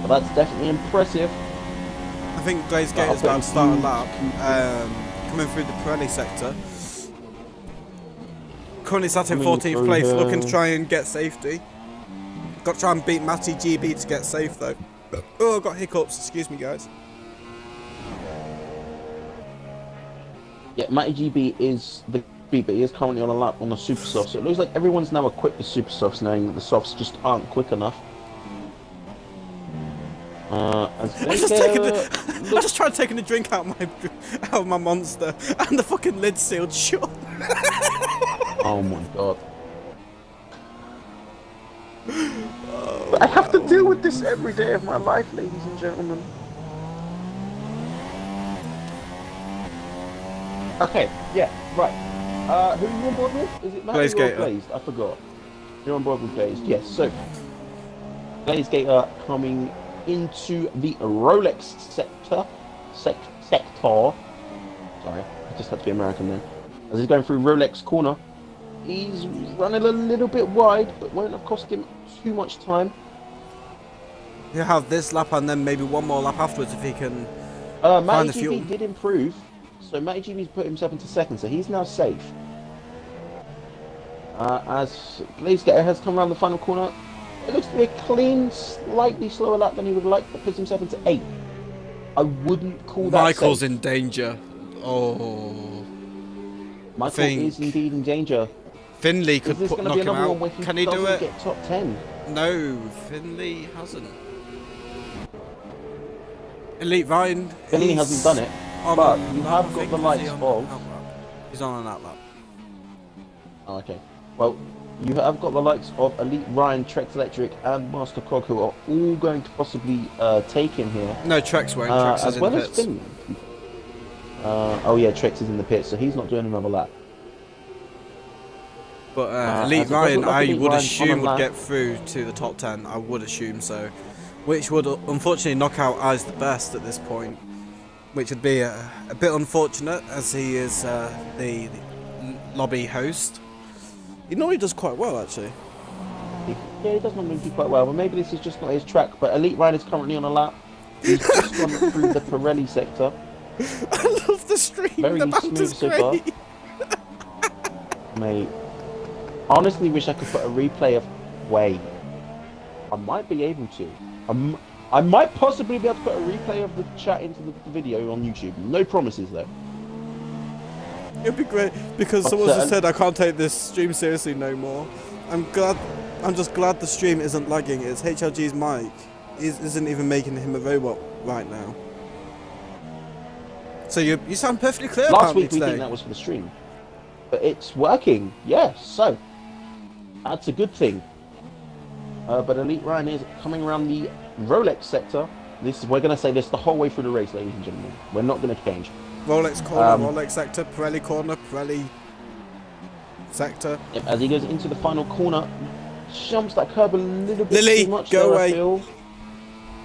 But that's definitely impressive. I think Glaze Gate is about to start a lap, coming through the Pirelli sector. Currently sat in 14th place, looking to try and get safety. Got to try and beat Matty GB to get safe though. Oh, I got hiccups, excuse me guys. Yeah, Matty GB is the but he is currently on a lap on the super soft, so it looks like everyone's now equipped with super softs, knowing that the softs just aren't quick enough. I just tried taking a drink out of my monster, and the fucking lid sealed shut. Oh my god. But I have to deal with this every day of my life, ladies and gentlemen. Okay, yeah, right. Who are you on board with? Is it Matty Blaze or Gator. Glazed? I forgot. You're on board with Glazed. Yes. So Blaze Gator coming into the Rolex sector. Sector. Sorry, I just had to be American then. As he's going through Rolex corner, he's running a little bit wide, but won't have cost him too much time. He'll have this lap and then maybe one more lap afterwards if he can find Matty the fuel. GB did improve, so Matty GB's put himself into second, so he's now safe. As Blaze Gator has come around the final corner, it looks to be a clean, slightly slower lap than he would like, but puts himself into 8th. I wouldn't call that Michael's safe. in danger. Oh. Michael is indeed in danger. Finley Is could this going to knock be him another one out. where he Can he do doesn't it? get top 10? No, Finley hasn't. Elite Ryan. Finley hasn't done it, but you have got the likes of... He's on an outlap. Oh, okay. Well, you have got the likes of Elite Ryan, Trex Electric, and Master Cog, who are all going to possibly take him here. No, Trex won't. Trex is as in well the as pits. Finley. Oh yeah, Trex is in the pit, so he's not doing another lap. But Elite as it does Ryan, look like I Elite would Ryan on assume a would lap. get through to the top 10. I would assume so. Which would unfortunately knock out Eyes the Best at this point. Which would be a bit unfortunate as he is the lobby host. He normally does quite well actually. Yeah, he does normally do quite well, but maybe this is just not his track. But Elite Ryan is currently on a lap. He's just gone through the Pirelli sector. I love the stream. Very The banter's smooth so far. great. Mate, honestly wish I could put a replay of... Wait. I might be able to. I might possibly be able to put a replay of the chat into the video on YouTube. No promises though. It'd be great because But, someone just said I can't take this stream seriously no more. I'm just glad the stream isn't lagging. It's HLG's mic. Isn't even making him a robot right now. So you sound perfectly clear Last apparently week we today. think that was for the stream. But it's working. Yes, so that's a good thing. But Elite Ryan is coming around the Rolex sector. We're going to say this the whole way through the race, ladies and gentlemen. We're not going to change. Rolex corner, Rolex sector, Pirelli corner, Pirelli sector. Yep, as he goes into the final corner, jumps that curb a little bit Lily, too much. go there, away. I feel.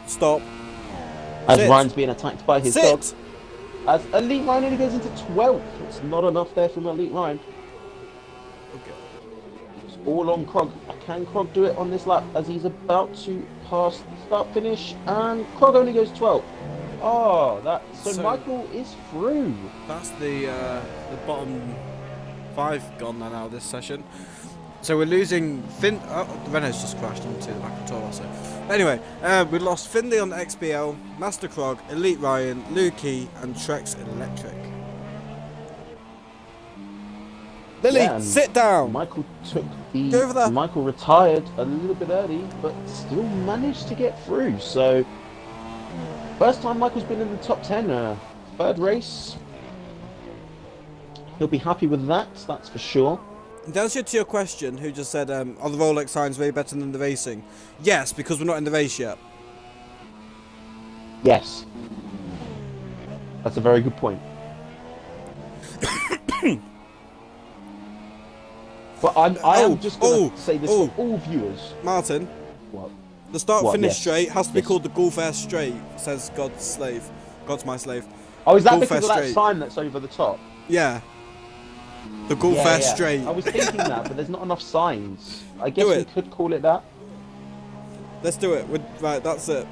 Stop. As Sit. Ryan's being attacked by his dog. Sit. As Elite Ryan only goes into 12th. It's not enough there from Elite Ryan. It's all on Krog. Can Krog do it on this lap as he's about to pass the start finish? And Krog only goes 12th. Oh, so Michael is through. That's the bottom 5 gone now this session. So we're losing the Renault's just crashed into the back of the also. Anyway, we lost Finley on the XBL, Master Krog, Elite Ryan, Lukey, and Trex Electric. Lily, Yeah, and sit down. Michael took Go over there. Michael retired a little bit early, but still managed to get through. So first time Michael's been in the top 10. Third race. He'll be happy with that. That's for sure. The answer to your question, who just said, are the Rolex signs way better than the racing? Yes, because we're not in the race yet. Yes. That's a very good point. But I am just going to say this for all viewers. Martin, What? the start-finish Yes. straight has to be Yes. called the Gulf Air Straight, says God's slave. God's my slave. Oh, is that Gulf because Air of that Straight. sign that's over the top? Yeah. The Gulf Air Straight. I was thinking that, but there's not enough signs. I guess Do we it. could call it that. Let's do it. Right, that's it.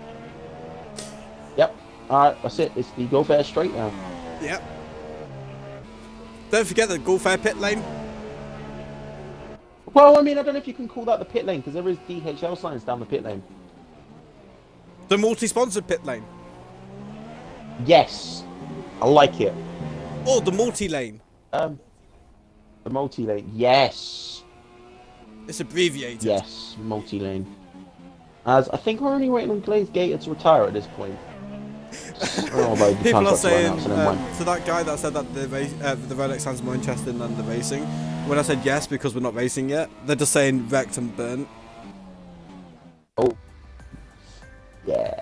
Yep. Alright, that's it. It's the Go Fair straight now. Yep. Don't forget the Gulf Air pit lane. Well, I mean, I don't know if you can call that the pit lane, because there is DHL signs down the pit lane. The multi-sponsored pit lane. Yes. I like it. Or the multi-lane. The multi-lane. Yes. It's abbreviated. Yes, multi-lane. As I think we're only waiting on Glaze Gator to retire at this point. Oh, but the People are contract's run saying out, so never mind. to that guy that said that the Rolex sounds more interesting than the racing. When I said yes because we're not racing yet, they're just saying wrecked and burnt. Oh. Yeah.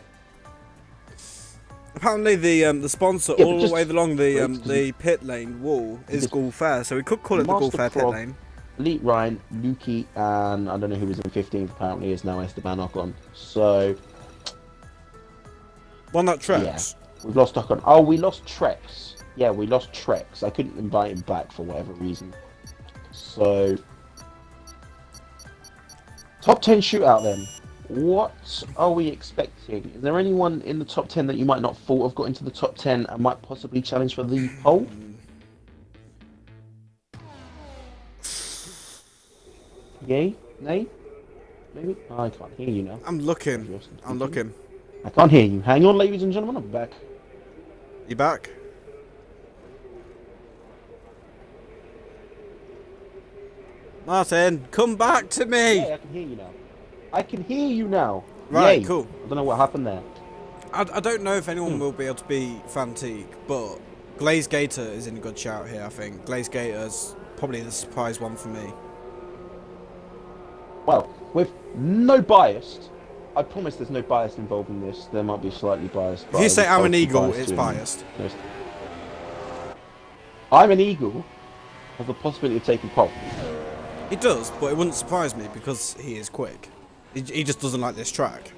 apparently the sponsor Yeah, all the way along the pit lane wall is Just Gulf Air, so we could call it the Gulf Master Air pit Prog, lane. Elite Ryan, Luki, and I don't know who was in 15th. Apparently, is now Esteban Ocon. So Well, not Trex. yeah, we've lost Ocon. Oh, we lost Trex. Yeah, we lost Trex. I couldn't invite him back for whatever reason. So top 10 shootout then. What are we expecting? Is there anyone in the top 10 that you might not thought of got into the top 10 and might possibly challenge for the pole? Yay? Nay? Maybe? Oh, I can't hear you now. I'm looking. I can't hear you. Hang on, ladies and gentlemen, I'm back. You back? Martin, come back to me! Yeah, I can hear you now. I can hear you now. Right, Yay. cool. I don't know what happened there. I don't know if anyone will be able to beat Fantique, but Glaze Gator is in a good shout here, I think. Glaze Gator's probably the surprise one for me. Well, with no bias, I promise there's no bias involved in this. There might be slightly biased. If you say I'm an eagle, it's it's biased. I'm an eagle has the possibility of taking pole. He does, but it wouldn't surprise me because he is quick. He just doesn't like this track.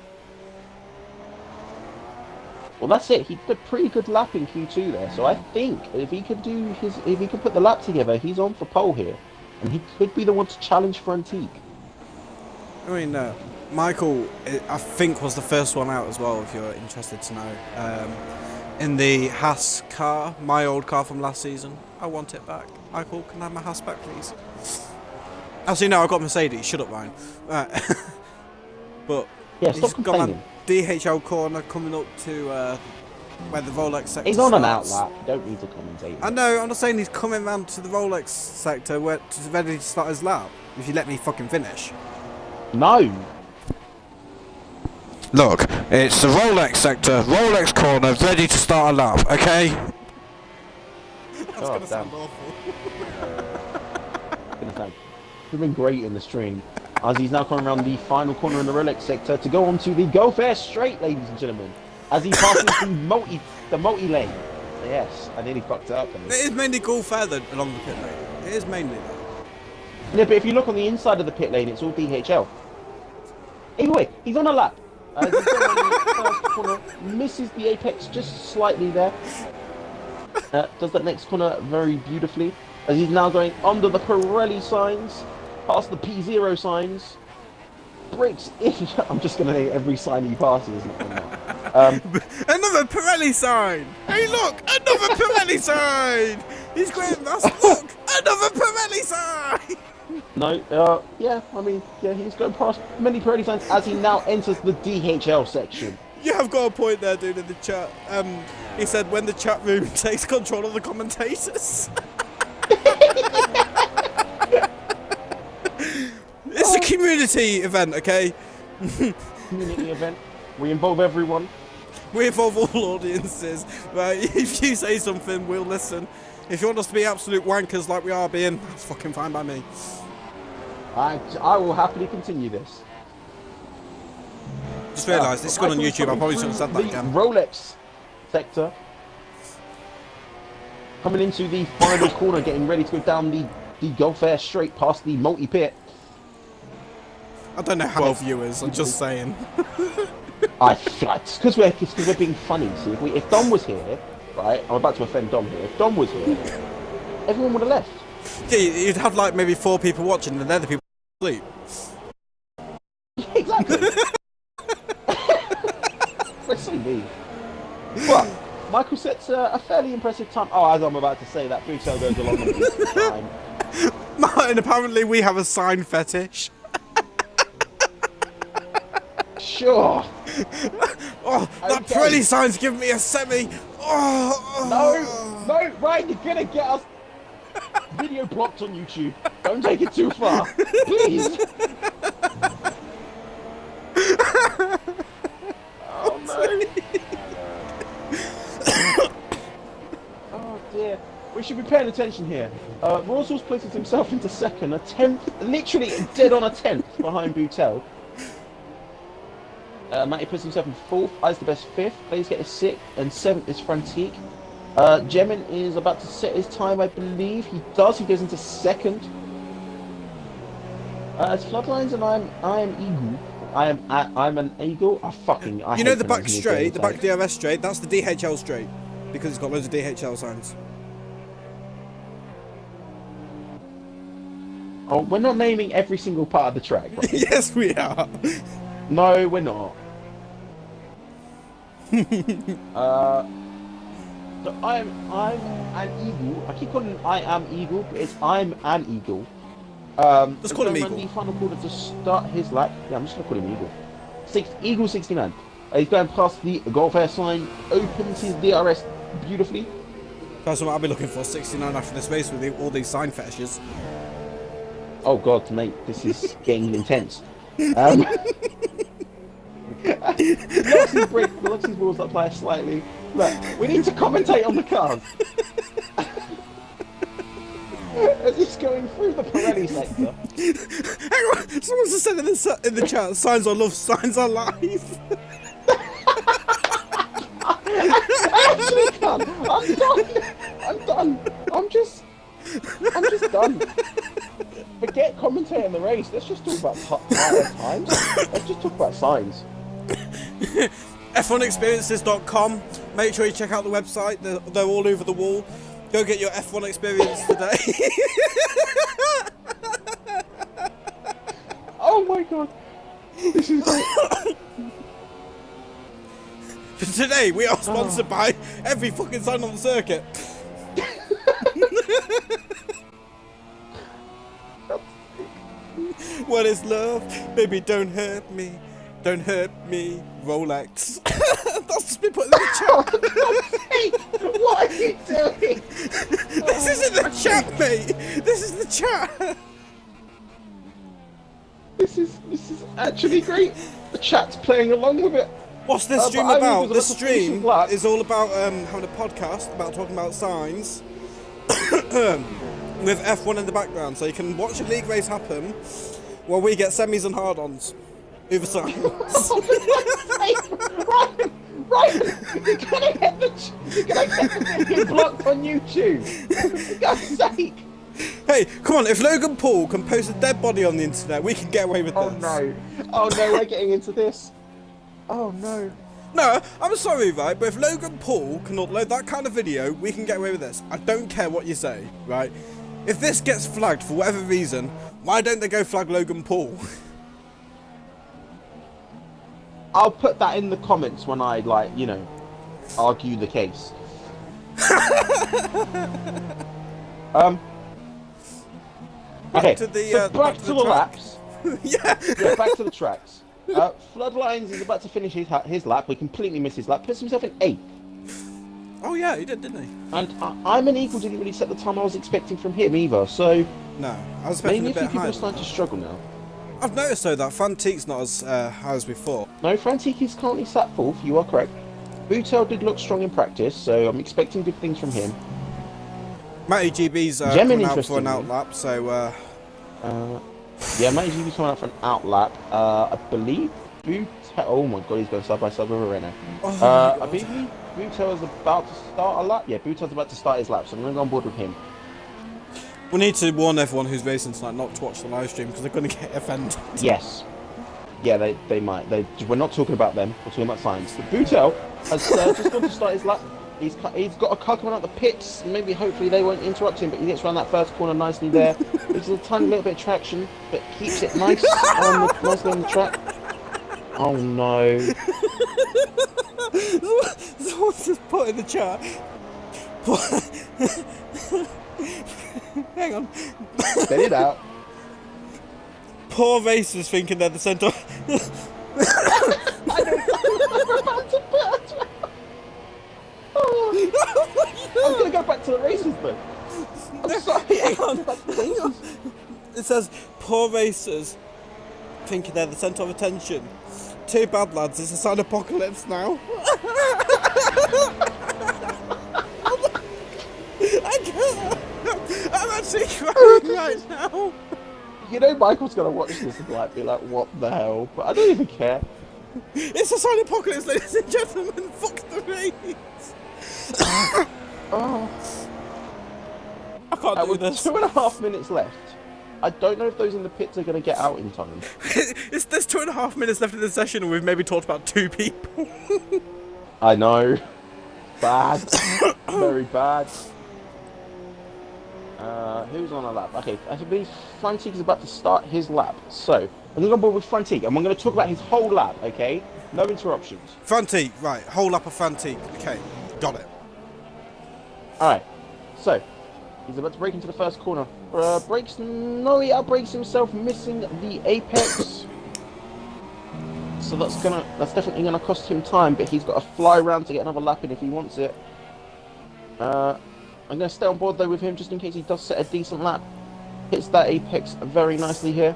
Well, that's it. He did a pretty good lap in Q2 there. So I think if he could put the lap together, he's on for pole here, and he could be the one to challenge for Antique. I mean, Michael, I think, was the first one out as well, if you're interested to know. In the Haas car, my old car from last season. I want it back. Michael, can I have my Haas back, please? Actually, no, I've got Mercedes. Shut up, Ryan. But Yeah, he's stop got my complaining. DHL corner coming up to where the Rolex sector He's on an starts. outlap. You don't need to commentate. I know, I'm not saying he's coming round to the Rolex sector where he's ready to start his lap. If you let me fucking finish. No. Look, it's the Rolex sector, Rolex corner, ready to start a lap, okay? That's Oh, gonna damn. sound awful. Gonna sound. It's been great in the stream. As he's now coming around the final corner in the Rolex sector to go on to the Gulf Air straight, ladies and gentlemen. As he passes the multi lane. Yes, I nearly fucked it up. It is mainly Gulf Air along the pit lane. It is mainly that. Yeah, but if you look on the inside of the pit lane, it's all DHL. Anyway, he's on a lap. He's going on the first corner, misses the apex just slightly there. Does that next corner very beautifully. As he's now going under the Pirelli signs, past the P0 signs, breaks in. I'm just going to name every sign he passes. Another Pirelli sign! Hey look! Another Pirelli sign! He's going past, look! Another Pirelli sign! No, yeah, I mean, yeah, he's going past many Pirelli signs as he now enters the DHL section. You have got a point there, dude, in the chat. He said when the chat room takes control of the commentators. It's a community event, okay? Community event. We involve everyone. We involve all audiences. Right? If you say something, we'll listen. If you want us to be absolute wankers like we are being, that's fucking fine by me. I will happily continue this. Just realised this is going on YouTube. I probably shouldn't have said that the again. Rolex sector. Coming into the final corner, getting ready to go down the Gulf Air straight past the multi-pit. I don't know how well viewers. I'm just saying. It's because we're being funny. See, if Dom was here, right? I'm about to offend Dom here. If Dom was here, everyone would have left. Yeah, you'd have like maybe 4 people watching, and they're the people asleep. Exactly. Listen, me. But Michael sets a fairly impressive time. Oh, as I'm about to say, that Boutel goes along with the time. Martin, apparently we have a sign fetish. Sure. Oh, that Okay. Pirelli sign's giving me a semi. Oh, No, Ryan, you're gonna get us video blocked on YouTube. Don't take it too far, please. Oh no. Oh dear. We should be paying attention here. Rawsors places himself into second, a 10th, literally dead on a 10th behind Boutel. Matty puts himself in fourth. I's the best fifth. Blaze get is sixth, and seventh is Frantique. Jemin is about to set his time, I believe. He does. He goes into second. It's Floodlines, and I am Eagle. I'm an Eagle. I You know hate the back pronouncing straight, the his back DRS straight. That's the DHL straight because it's got loads of DHL signs. Oh, we're not naming every single part of the track, right? Yes, we are. No, we're not. So I'm an Eagle. I keep calling him I am Eagle, but it's I'm an Eagle. Let's call him Eagle. The final quarter to start his lap. Yeah, I'm just gonna call him Eagle. Eagle 69. He's going past the Golf Air sign, opens his DRS beautifully. That's what I'll be looking for. 69 after this race with all these sign fetishes. Oh God, mate, this is getting intense. Luxie's wheels up by slightly. Look, we need to commentate on the cars. As he's going through the Pirelli sector. Hang on, someone just said in the chat, signs are love, signs are life. I actually can't. I'm done. I'm just done. Forget commentating the race. Let's just talk about times. Let's just talk about signs. F1experiences.com. Make sure you check out the website. They're all over the wall. Go get your F1 experience today. Oh my God. This is For today, we are sponsored by every fucking sign on the circuit. What is love? Baby, don't hurt me. Don't hurt me. Rolex. That's just been put in the chat. What are you doing? This isn't the chat, mate. This is the chat. This is actually great. The chat's playing along with it. What's this stream about? This stream is all about having a podcast about talking about signs with F1 in the background, so you can watch a league race happen while we get semis and hard-ons over signs. Ryan, you're gonna get the video blocked on YouTube. For God's sake. Hey, come on, if Logan Paul can post a dead body on the internet, we can get away with this. Oh no, we're getting into this. Oh no. No, I'm sorry, right, but if Logan Paul can upload that kind of video, we can get away with this. I don't care what you say, right? If this gets flagged for whatever reason, why don't they go flag Logan Paul? I'll put that in the comments when I, argue the case. Okay, back to the laps. Yeah, back to the tracks. Floodlines is about to finish his lap. We completely missed his lap. Puts himself in 8th. Oh yeah, he did, didn't he? And I'm an Eagle didn't really set the time I was expecting from him either. So no, I was expecting maybe a bit a few people higher. are starting to struggle now. I've noticed though that Frantique's not as high as before. No, Frantique is currently sat 4th. You are correct. Bootel did look strong in practice, so I'm expecting good things from him. Matty GB's coming out for an outlap, so. Yeah, Matty GB's coming out for an outlap. I believe Bootel. Oh my God, he's going side by side with her right now. I believe Bootel is about to start a lap. Yeah, Bootel's about to start his lap, so I'm going to go on board with him. We need to warn everyone who's racing tonight not to watch the live stream because they're going to get offended. Yes. Yeah, they might. We're not talking about them. We're talking about signs. But Bootel has just gone to start his lap. He's got a car coming out the pits. Maybe, hopefully, they won't interrupt him. But he gets around that first corner nicely there. There's a tiny little bit of traction, but keeps it nicely on the track. Oh no! Someone's just put in the chat. Hang on. Spit it out. Poor racers thinking they're the centre. I don't about to put. I'm gonna go back to the races then. I'm sorry. Hang on. It says poor racers thinking they're the centre of attention. Too bad, lads. It's a sign apocalypse now. I can't. I'm actually crying right now. You know Michael's gonna watch this and be like, what the hell? But I don't even care. It's a silent apocalypse, ladies and gentlemen. Fuck the race. Oh, I can't do with this. 2.5 minutes left. I don't know if those in the pits are going to get out in time. There's 2.5 minutes left in the session, and we've maybe talked about 2 people. I know. Bad. Very bad. Who's on a lap? Okay, I believe Frantic is about to start his lap. So, I'm going to go on board with Frantic, and we're going to talk about his whole lap, okay? No interruptions. Frantic, right. Whole lap of Frantic. Okay, got it. Alright, so, he's about to break into the first corner. Brakes, no, he outbrakes himself, missing the apex. So that's definitely gonna cost him time, but he's got to fly around to get another lap in if he wants it. I'm gonna stay on board though with him just in case he does set a decent lap. Hits that apex very nicely here.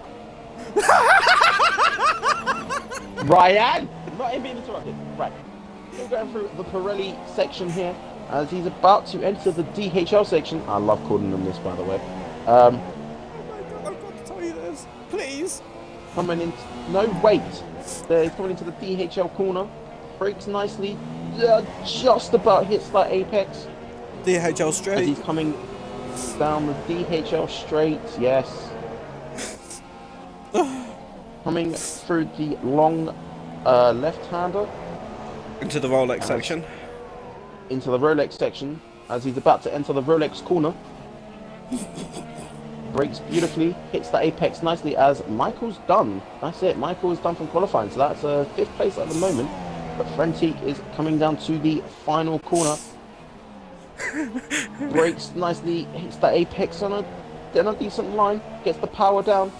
Ryan! Not him being interrupted. Right. Still going through the Pirelli section here as he's about to enter the DHL section. I love calling them this, by the way. Oh my god, I've got to tell you this. Please. Coming in. No, wait. He's coming into the DHL corner. Brakes nicely. Just about hits that apex. DHL As straight. he's coming down the DHL straight. Yes. Coming through the long left-hander. Into the Rolex section. Into the Rolex section. As he's about to enter the Rolex corner. Brakes beautifully, hits the apex nicely as Michael's done. That's it, Michael is done from qualifying, so that's 5th place at the moment. But Frantic is coming down to the final corner. Brakes nicely, hits the apex on a decent line, gets the power down.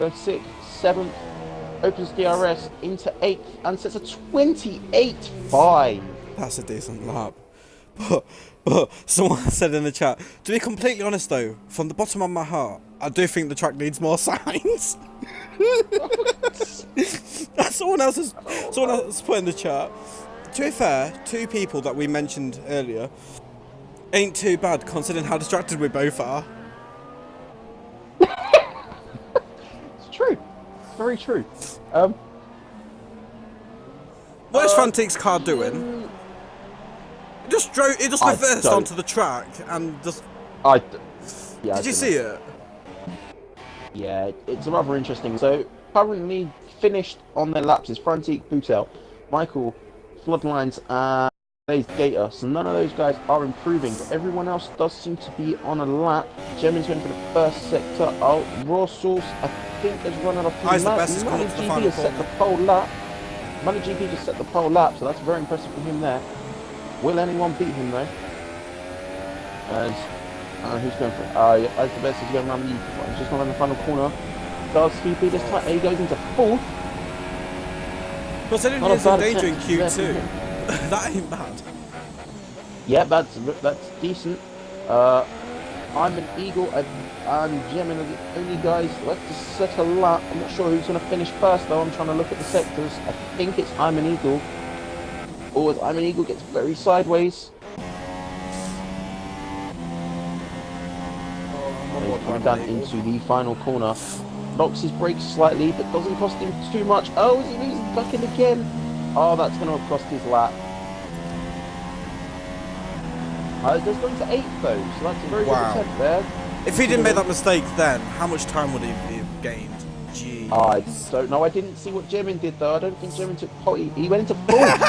Goes 6th, 7th, opens DRS into 8th and sets a 28.5. That's a decent lap. But someone said in the chat, to be completely honest though, from the bottom of my heart, I do think the track needs more signs. someone else has put in the chat. To be fair, 2 people that we mentioned earlier ain't too bad considering how distracted we both are. It's true. Very true. What is Frantic's car doing? It just reversed onto the track and just... Yeah, Did you see it? Yeah, it's rather interesting. So, currently finished on their laps is Frantic, Bootel, Michael, Floodlines, and Blaze Gator. So none of those guys are improving, but everyone else does seem to be on a lap. Gemmin's going for the first sector. Oh, Raw Source, I think, has run out of fuel. He's the best, has come up to the final has set the pole lap. Money GP just set the pole lap, so that's very impressive from him there. Will anyone beat him though? Who's going for it? Yeah, as the best is going around the... He's just not in the final corner. Does he beat this time? He goes into 4th. Considering he's in danger in Q2, that ain't bad. Yeah, that's decent. I'm an Eagle and Gemini are the only guys left to set a lap. I'm not sure who's going to finish first though. I'm trying to look at the sectors. I think it's I'm an Eagle. Or I'm an Eagle gets very sideways. He's coming down into the final corner. Locks his brakes slightly, but doesn't cost him too much. Oh, is he losing back in again? Oh, that's going to cost his lap. Just going to 8th though, so that's a very good attempt there. If he didn't make that mistake then, how much time would he have gained? Jeez. I don't know. I didn't see what Gemmin did though. I don't think Gemmin took pole. He went into 4th.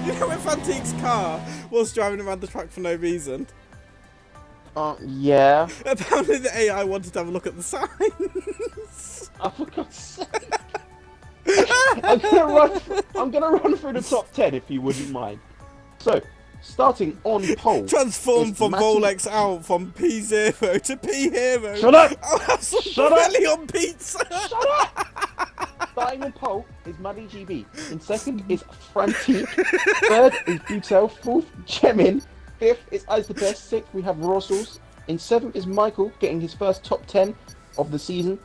You know when Frantic's car was driving around the track for no reason? Yeah. Apparently the AI wanted to have a look at the signs. Oh, for God's sake. I'm gonna run through the top 10 if you wouldn't mind. So, starting on pole. Transform from Rolex out from P0 to P Hero. Shut up! I'll have some Shut up! on pizza. Shut up! Starting on pole is Maddie GB. In 2nd is Frantic. 3rd is Butel. 4th, Gemmin. 5th is As the Best. 6th we have Rossels. In 7th is Michael getting his first top 10 of the season.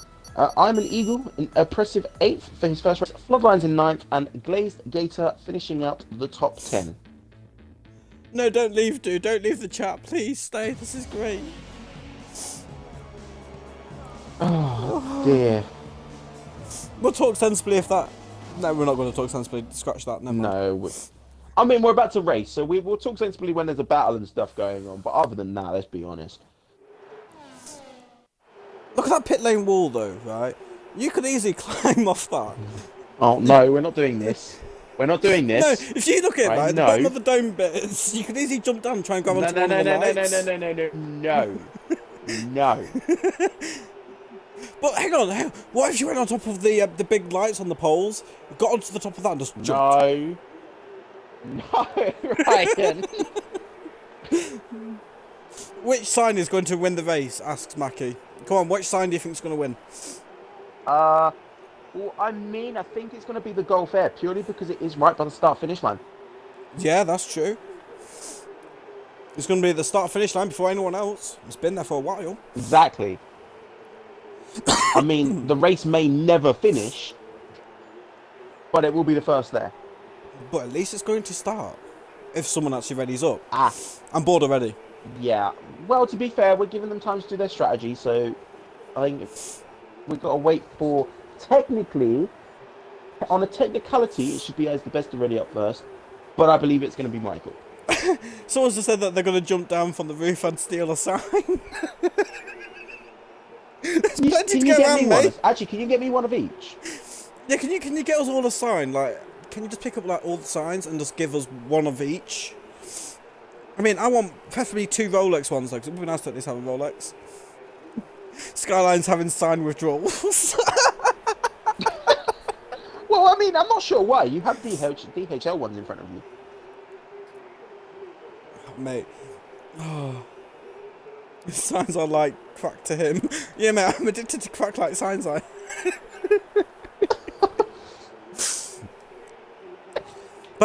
I'm an Eagle in impressive 8th for his first race. Floodlines in 9th and Glazed Gator finishing out the top 10. No, don't leave, dude. Don't leave the chat. Please stay. This is great. Oh dear. We'll talk sensibly if that... No, we're not going to talk sensibly. Scratch that, never mind. No. I mean, we're about to race, so we'll talk sensibly when there's a battle and stuff going on. But other than that, let's be honest. Look at that pit lane wall, though, right? You could easily climb off that. Oh, no, we're not doing this. We're not doing this. No, if you look at it, right, no. the bottom of the dome bits, you could easily jump down and try and grab onto one of the lights. No. But hang on, what if you went on top of the big lights on the poles, got onto the top of that and just jumped? No, Ryan. Which sign is going to win the race? Asks Mackie. Come on, which sign do you think is going to win? Well, I mean, I think it's going to be the Gulf Air, purely because it is right by the start-finish line. Yeah, that's true. It's going to be the start-finish line before anyone else. It's been there for a while. Exactly. I mean, the race may never finish, but it will be the first there. But at least it's going to start. If someone actually readies up. I'm bored already. Yeah. Well, to be fair, we're giving them time to do their strategy, so I think we've got to wait for... Technically, on a technicality, it should be as the best to ready up first, but I believe it's going to be Michael. Someone's just said that they're going to jump down from the roof and steal a sign. There's plenty to get around, mate. Actually, can you get me one of each? Yeah, can you get us all a sign? Like, can you just pick up like all the signs and just give us one of each? I mean, I want preferably 2 Rolex ones though, because it would be nice to at least have a Rolex. Skyline's having sign withdrawals. Well, I mean, I'm not sure why. You have DHL ones in front of you. Mate. Oh. Signs are like crack to him. Yeah, mate, I'm addicted to crack like signs. By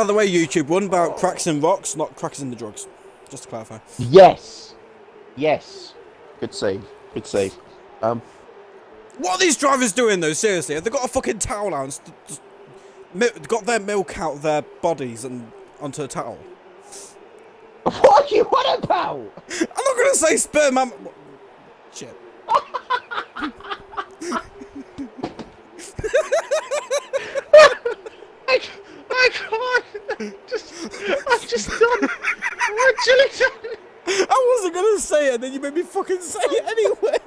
the way, YouTube, one about cracks in rocks, not cracks in the drugs. Just to clarify. Yes. Good save. What are these drivers doing though? Seriously, have they got a fucking towel out and just got their milk out of their bodies and onto a towel? What are you on about? I'm not gonna say sperm. Shit. I can't. I've just done. I wasn't gonna say it, then you made me fucking say it anyway.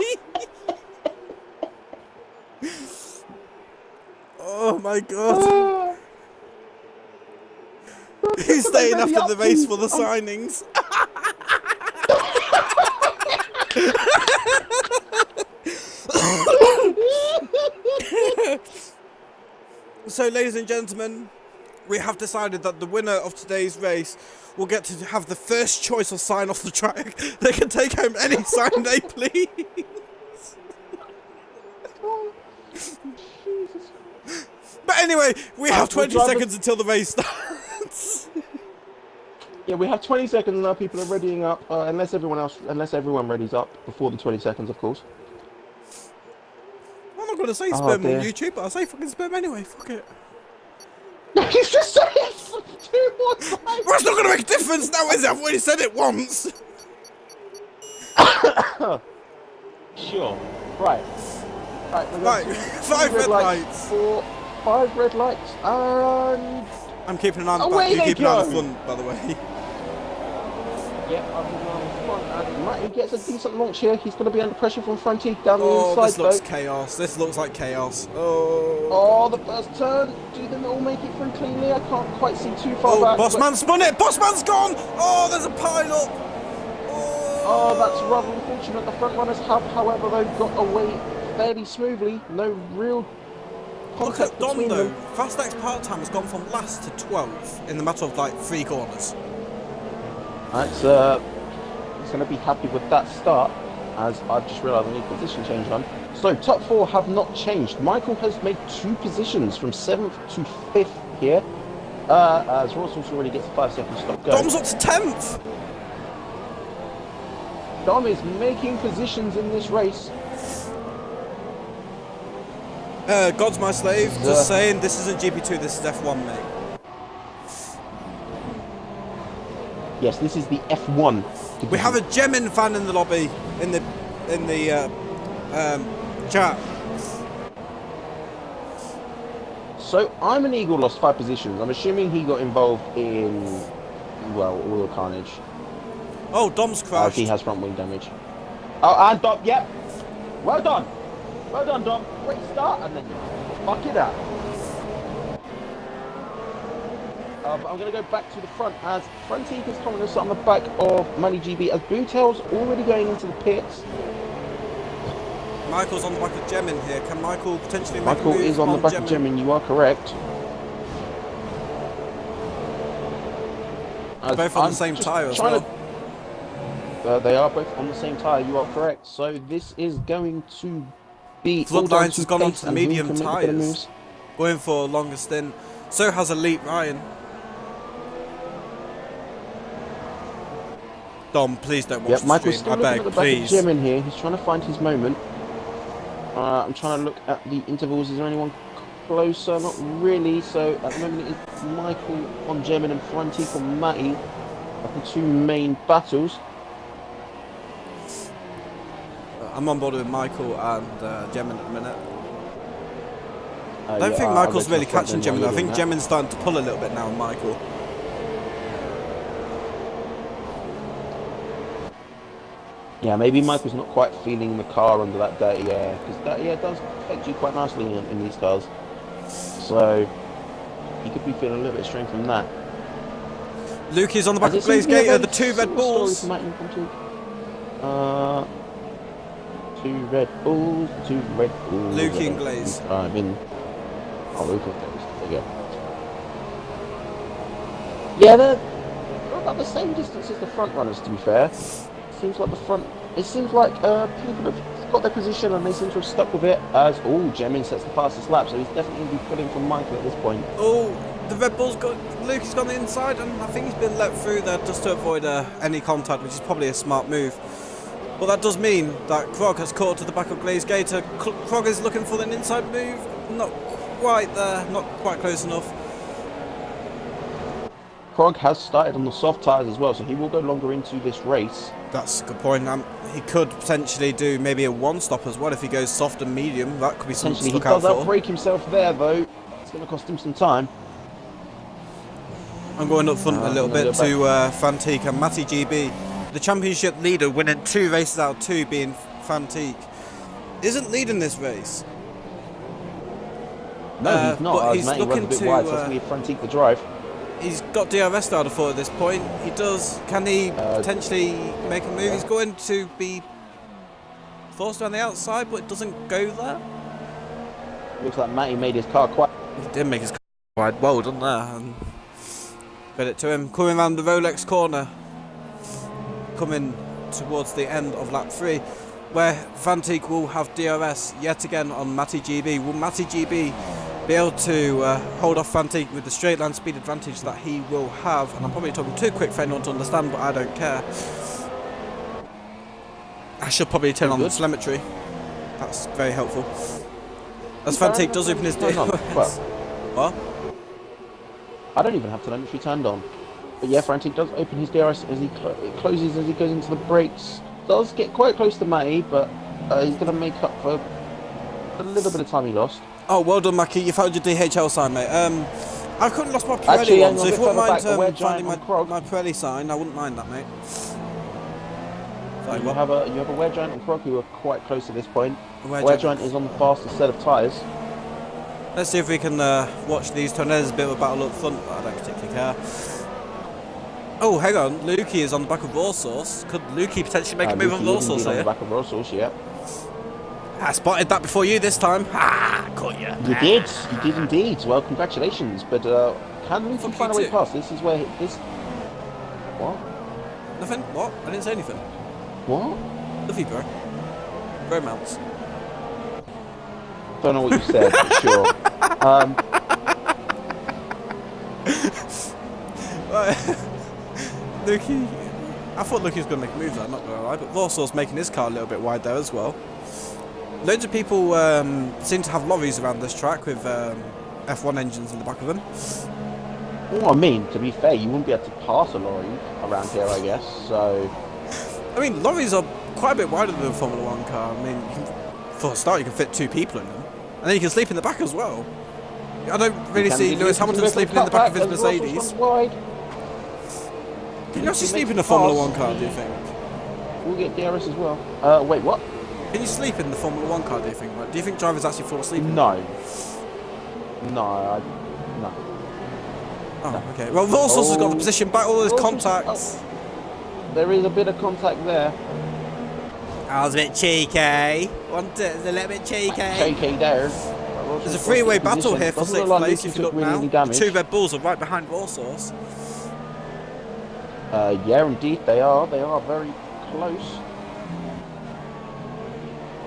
Oh my god. Who's staying after the race for the signings? So, ladies and gentlemen, we have decided that the winner of today's race will get to have the first choice of sign off the track. They can take home any sign they please. But anyway, we have 20 seconds until the race starts. Yeah, we have 20 seconds now. People are readying up, unless everyone readies up before the 20 seconds, of course. I'm not going to say sperm on YouTube, but I'll say fucking sperm anyway. Fuck it. He's just saying it for 2 more times. Well, it's not going to make a difference now, is it? I've already said it once. Sure. Right. Right. 5 red lights. 5 red lights, and... I'm keeping an eye on the back, you keep an eye on the front, by the way. Yeah, I'm keeping an eye on the front, and Matty gets a decent launch here. He's going to be under pressure from Fronty down the inside. This looks chaos. This looks like chaos. Oh, the first turn. Do they all make it through cleanly? I can't quite see too far back. Bossman spun it! Bossman's gone! Oh, there's a pile up! Oh, that's rather unfortunate. The front runners have, however, though, got away fairly smoothly. No real... Look at Don though, Fast X part-time has gone from last to 12th in the matter of like 3 corners. He's going to be happy with that start, as I've just realised I need a position change on. So top 4 have not changed. Michael has made 2 positions from 7th to 5th here, as Rawson's already gets a 5-second stop go. Dom's up to 10th! Dom is making positions in this race. God's my slave, just saying, this isn't GP2, this is F1, mate. Yes, this is the F1. We have a Gemin fan in the lobby, in the chat. So I'm an Eagle lost 5 positions. I'm assuming he got involved in, well, all the carnage. Oh, Dom's He crashed. has front wing damage. Oh, and Dom, yep. Well done. Well done, Dom. Great start, and then fuck it up. But I'm going to go back to the front as Frantic is coming to sit on the back of Money GB as Bootel's already going into the pits. Michael's on the back of Gemin here. Can Michael potentially make Michael a move is on the back Gemin? of Gemin, you are correct. Both on the same tyre as well. They are both on the same tyre, you are correct. So this is going to be... Floodlines has gone on to the medium tyres. Going for a longer stint. So has Elite Ryan. Dom, please don't watch the Michael's stream. still I looking beg, at the please. back of Gemin here. He's trying to find his moment. I'm trying to look at the intervals. Is there anyone closer? Not really. So at the moment it is Michael on Gemin and Frantic on Matty. That's the two main battles. I'm on board with Michael and Gemin at the minute. I don't think Michael's really catching Gemin. I think Gemin's starting to pull a little bit now on Michael. Yeah, maybe Michael's not quite feeling the car under that dirty air, because dirty air does affect you quite nicely in these cars. So he could be feeling a little bit strained from that. Luke is on the back of Blaze Gator, the two Red Bulls. Two Red Bulls, two Red Bulls. Luke and Glaze. Luke and Glaze. There you go. Yeah, they're about the same distance as the front runners, to be fair. Seems like the front. It seems like people have got their position and they seem to have stuck with it. As Gemin sets the fastest lap, so he's definitely going to be pulling from Michael at this point. Oh, the Red Bull's got Luke has gone the inside, and I think he's been let through there just to avoid any contact, which is probably a smart move. But that does mean that Krog has caught to the back of Glaze Gator. Krog is looking for an inside move, not quite there, not quite close enough. Krog has started on the soft tyres as well, so he will go longer into this race. That's a good point. He could potentially do maybe a one-stop as well if he goes soft and medium. That could be something to look out for. He does outbrake himself there, though. It's going to cost him some time. I'm going up front a little bit to Fantique and Matty GB. The championship leader, winning 2 races out of 2, being Fantique, isn't leading this race. No, he's not. But he's Matty looking runs a bit to wide, so it's going to be Fantique the drive. He's got DRS started for at this point. He does. Can he potentially make a move? Yeah. He's going to be forced around the outside, but it doesn't go there. Looks like Matty made his car quite. He did make his car wide. Well done there. And credit to him. Coming around the Rolex corner. Coming towards the end of lap 3, where Fantique will have DRS yet again on Matty GB. Will Matty GB be able to hold off Fantique with the straight line speed advantage that he will have? And I'm probably talking too quick for anyone to understand, but I don't care. I should probably turn on the telemetry. That's very helpful. As Fantique does open his DRS. What? I don't even have telemetry turned on. But yeah, Frantic does open his DRS as he closes as he goes into the brakes. Does get quite close to Matty, but he's going to make up for a little bit of time he lost. Oh, well done, Mackie. You found your DHL sign, mate. I've currently lost my Pirelli one, so if you wouldn't mind finding my Pirelli sign, I wouldn't mind that, mate. You have a Wear Giant and Krog who are quite close at this point. Wear Giant is on the fastest set of tyres. Let's see if we can watch these turn. There's a bit of a battle up front, but I don't particularly care. Oh, hang on. Lukey is on the back of Raw Sauce. Could Lukey potentially make a move on Raw Sauce here? On the back of Raw Sauce, yeah. I spotted that before you this time. Ah, caught you. You did indeed. Well, congratulations. But can Lukey find a way past? This is where this. What? Nothing. What? I didn't say anything. What? Love you, bro. Romance. Don't know what you said, but sure. Lukey, I thought Lukey was going to make a move there, I'm not going to lie, but Varsaw's making his car a little bit wide there as well. Loads of people seem to have lorries around this track with F1 engines in the back of them. Well, I mean, to be fair, you wouldn't be able to pass a lorry around here, I guess, so... I mean, lorries are quite a bit wider than a Formula 1 car. I mean, for a start, you can fit 2 people in them. And then you can sleep in the back as well. I don't really see Lewis Hamilton sleeping in the back of his Mercedes. Can you actually sleep in a Formula 1 car, do you think? We'll get DRS as well. Wait, what? Can you sleep in the Formula 1 car, do you think? Like, do you think drivers actually fall asleep? No. No. Oh, no. okay. Well, Rossell's has got the position back, all those contacts. There is a bit of contact there. That was a bit cheeky. Wasn't it? It's a little bit cheeky. Cheeky there. There's a three-way battle here for 6th place, if you look now. The two Red Bulls are right behind Rossell's. Yeah, indeed, they are. They are very close.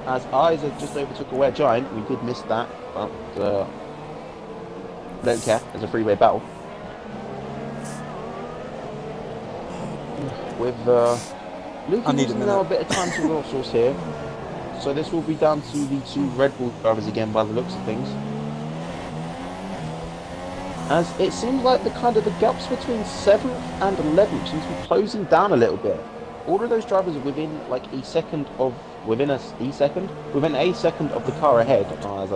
As Isa just overtook a Ware Giant, we did miss that, but don't care. It's a three-way battle. With Luke losing now a bit of time to Rossell's here, so this will be down to the two Red Bull drivers again by the looks of things. As it seems like the gaps between 7th and 11th seems to be closing down a little bit. All of those drivers are within like within a second of the car ahead. As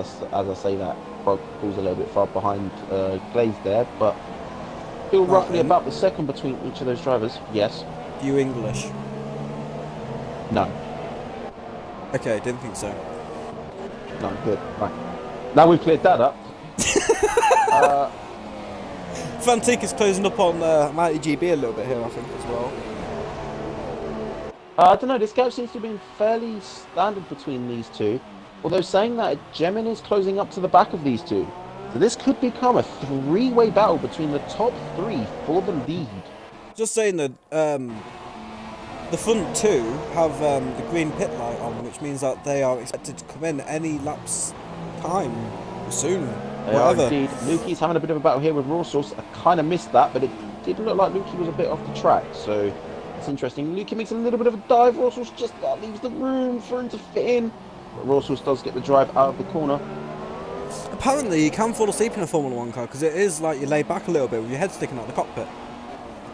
I say that, Paul's a little bit far behind Glaze there, but still roughly about the second between each of those drivers. Yes. Do you English? No. Okay, didn't think so. No, good. Right. Now we've cleared that up. Fantique is closing up on Mighty GB a little bit here, I think, as well. I don't know, this gap seems to have been fairly standard between these two. Although saying that, Gemin is closing up to the back of these two. So this could become a three-way battle between the top three for the lead. Just saying that the front two have the green pit light on, which means that they are expected to come in any lap's time, soon. Whatever. Indeed. Lukey's having a bit of a battle here with Rossell's. I kind of missed that, but it did look like Lukey was a bit off the track, so it's interesting. Lukey makes a little bit of a dive. Rossell's just leaves the room for him to fit in. But Rossell's does get the drive out of the corner. Apparently, you can fall asleep in a Formula 1 car because it is like you lay back a little bit with your head sticking out of the cockpit.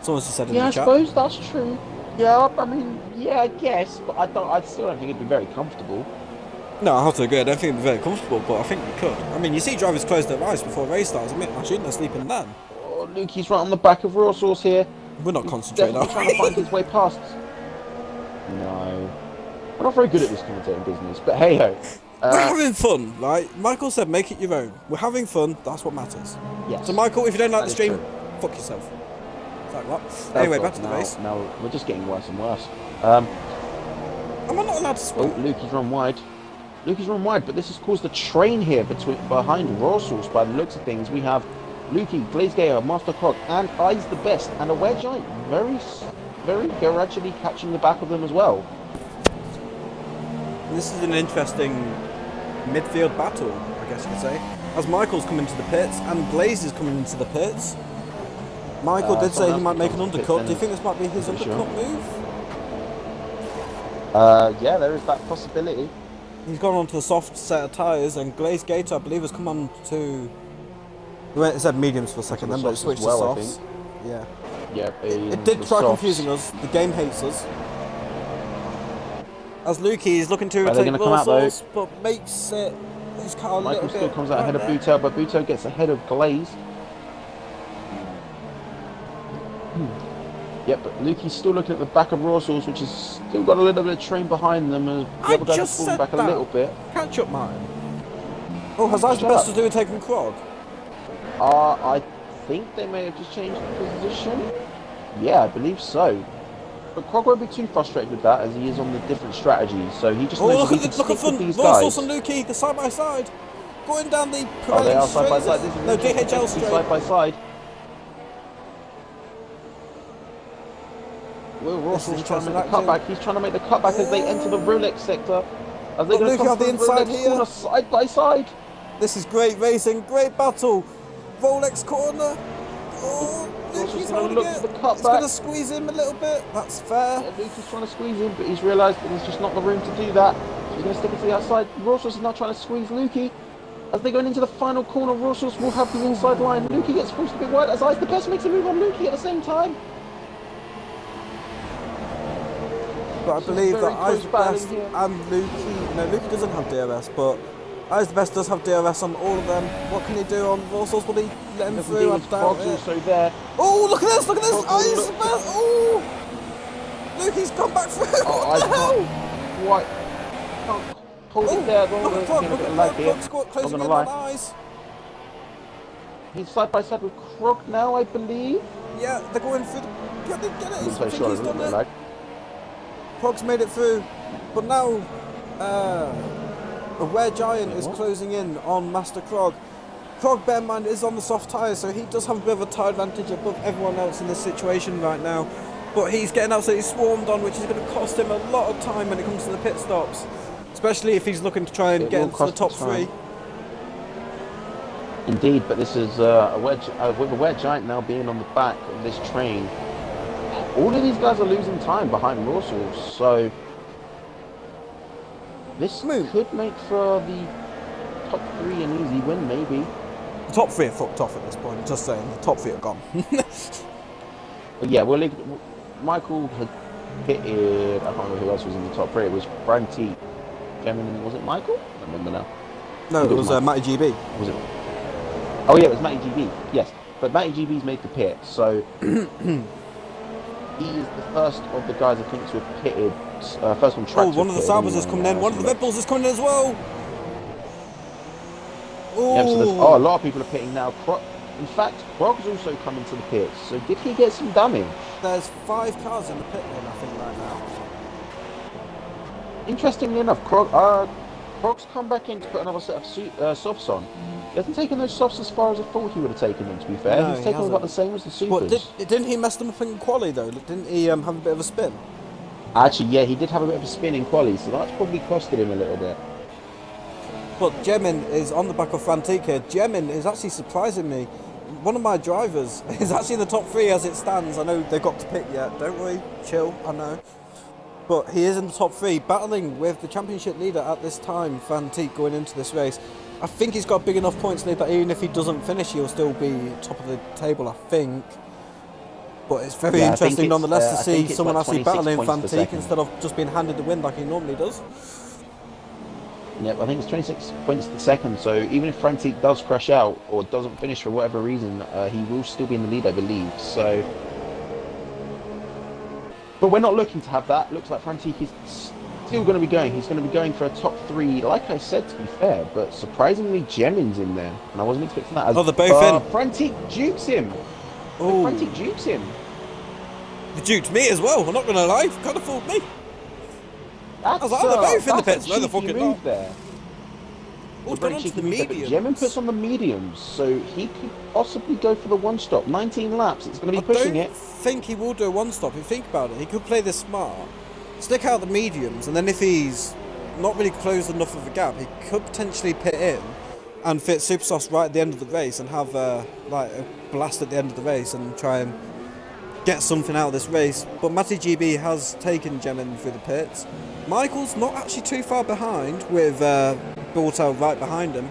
Someone just said in the chat. Yeah, I suppose that's true. Yeah, I mean, yeah, I guess, but I still don't think it'd be very comfortable. No, I have to agree. I don't think it'd be very comfortable, but I think we could. I mean, you see drivers close their eyes before race starts. Imagine they're sleeping then. Oh, Lukey's right on the back of Rossell's here. We're not concentrating. He's trying to find his way past. No, we're not very good at this commentating business, but hey ho. We're having fun, right? Michael said, "Make it your own." We're having fun. That's what matters. Yes. So, Michael, if you don't like the stream, true. fuck yourself. It's like what? Anyway, back to the race. Now we're just getting worse and worse. Am I not allowed to swim? Oh, Lukey's run wide. Lukey's run wide, but this has caused a train here behind Rossell's. By the looks of things, we have Lukey, Glazegayer, Master Croc, and Eyes the Best, and a Ware Giant very gradually catching the back of them as well. This is an interesting midfield battle, I guess you could say. As Michael's coming to the pits and Glaze is coming into the pits. Michael did say he might make an undercut. Do you think this might be his undercut move? Yeah, there is that possibility. He's gone on to a soft set of tyres, and Glaze Gator, I believe, has come on to. It said mediums for a second, then, but it switched to softs. Yeah. Yeah, it did try confusing us. The game hates us. As Lukey is looking to take Rossell's, but makes it. His car a Michael little still bit comes out ahead of Buto, but Buto gets ahead of Glaze. Yep, but Lukey's still looking at the back of Rossell's, which has still got a little bit of train behind them, and the other guy's falling back a little bit. Catch up, Martin. Oh, has Ice the Best to do with taking Krog? I think they may have just changed position. Yeah, I believe so. But Krog won't be too frustrated with that, as he is on the different strategies, so he just knows he can stick with these guys. Rossell's and Lukey, they're side by side. Going down the Oh, they are side by side. This is no, DHL straight. Side by side. Will Rossell's trying to make the cutback. He's trying to make the cutback as they enter the Rolex sector. As they go on the inside here. Corner, side by side. This is great racing, great battle. Rolex corner. Oh, Lukey's going to look for the cutback. He's going to squeeze him a little bit. That's fair. Yeah, Lukey's trying to squeeze him, but he's realised that there's just not the room to do that. So he's going to stick it to the outside. Rossell's is now trying to squeeze Lukey. As they're going into the final corner, Rossell's will have the inside line. Lukey gets pushed a bit wide as Ice the Best makes a move on Lukey at the same time. But I believe that Ice Best and Lukey, no, Lukey doesn't have DRS, but Eyes the Best does have DRS on all of them. What can he do on Warsaws? Will he let him Doesn't through? I think doubt Frog's it. also there. Oh, look at this! Look at this! Frog Eyes will the look- Best! Oh! Look, he's come back through! Oh, What I the hell? can't quite can't hold Oh, it there. look at There's Krog, been a look bit at of lag Krog. here. Krog's Not closing gonna in lie. on Eyes. He's side by side with Krog now, I believe. Yeah, they're going through the... Get it! I I wouldn't say think sure, he's a little done bit of it. lag. Krog's made it through. But now, a Rare Giant is what? closing in on Master Krog. Krog, bear in mind, is on the soft tyres, so he does have a bit of a tyre advantage above everyone else in this situation right now. But he's getting absolutely swarmed on, which is going to cost him a lot of time when it comes to the pit stops. Especially if he's looking to try and It get will into the cost top time. 3. Indeed, but this is with a Rare Giant now being on the back of this train. All of these guys are losing time behind Warsaw, so this could make for the top 3 an easy win, maybe. The top 3 are fucked off at this point, just saying. The top 3 are gone. But yeah, well, Michael had pitted. I can't remember who else was in the top 3. It was Franti, Gemini. Was it Michael? I don't remember now. No, it was Matty GB. Was it? Oh yeah, it was Matty GB. Yes, but Matty GB's made the pit, so he is the first of the guys I think to have pitted. First one. Oh, one of the Saubers is coming in. One of the Red Bulls is coming in as well. Yeah, so Oh, a lot of people are pitting now. In fact, Krog's also coming to the pits. So did he get some damage? there's 5 cars in the pit lane, I think, right now. Interestingly enough, Krog's come back in to put another set of softs on. He hasn't taken those softs as far as I thought he would have taken them, to be fair. No, He's taken them about the same as the supers. But didn't he mess them up in quali, though? Didn't he have a bit of a spin? Actually, yeah, he did have a bit of a spin in quali, so that's probably costed him a little bit. But Jemin is on the back of Fantique here. Jemin is actually surprising me. One of my drivers is actually in the top 3 as it stands. I know they've got to pit yet. Don't worry, chill, I know. But he is in the top 3, battling with the championship leader at this time, Fantique, going into this race. I think he's got big enough points lead that even if he doesn't finish, he'll still be top of the table, I think. But it's very interesting nonetheless to see someone actually battling Fantique instead of just being handed the win like he normally does. Yep, I think it's 26 points per second, so even if Frantic does crash out or doesn't finish for whatever reason, he will still be in the lead, I believe. So, but we're not looking to have that. Looks like Frantic is still going to be going. He's going to be going for a top 3, like I said, to be fair. But surprisingly, Jemin's in there, and I wasn't expecting that. Oh, they're both in. Frantic dukes him. Oh, Frantic dukes him. He duped me as well. I'm not going to lie. Kind of fooled me. I was like, they're both in the pits. No, they're fucking not. There. Oh, it's gone on to the mediums. Jemin puts on the mediums, so he could possibly go for the one stop. 19 laps, it's going to be pushing it. I don't think he will do a one stop. If you think about it, he could play this smart, stick out the mediums, and then if he's not really closed enough of a gap, he could potentially pit in and fit Supersauce right at the end of the race and have like a blast at the end of the race and try and get something out of this race. But Matty GB has taken Jemin through the pits. Michael's not actually too far behind with Bultail right behind him.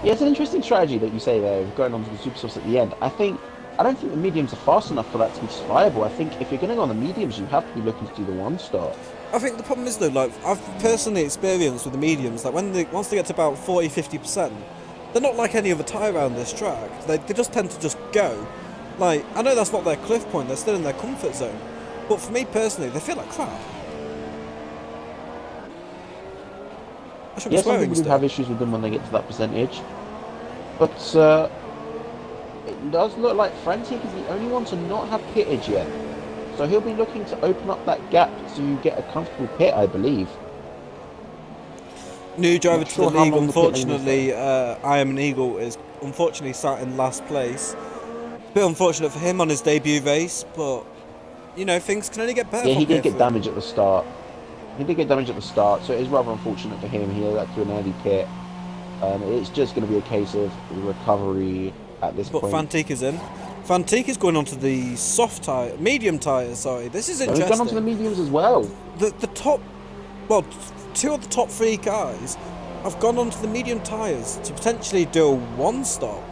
Yeah, it's an interesting strategy that you say there, going on to the super sauce at the end. I don't think the mediums are fast enough for that to be viable. I think if you're going to go on the mediums, you have to be looking to do the one stop. I think the problem is though, like I've personally experienced with the mediums, that once they get to about 40-50%, they're not like any other tyre around this track. They just tend to just go. Like, I know that's not their cliff point, they're still in their comfort zone. But for me personally, they feel like crap. Yeah, some people do have issues with them when they get to that percentage. But it does look like Frantic is the only one to not have pitted yet. So he'll be looking to open up that gap to get a comfortable pit, I believe. New driver to the league, unfortunately, I Am an Eagle is unfortunately sat in last place. A bit unfortunate for him on his debut race, but you know, things can only get better. Yeah, he did get damage at the start. He did get damage at the start, so it is rather unfortunate for him. He had to do an early pit. It's just going to be a case of recovery at this point. But Fantique is in. Fantique is going onto the soft tyre, medium tyre. Sorry, this is interesting. He's gone onto the mediums as well. The top, well, 2 of the top 3 guys have gone onto the medium tyres to potentially do a one stop.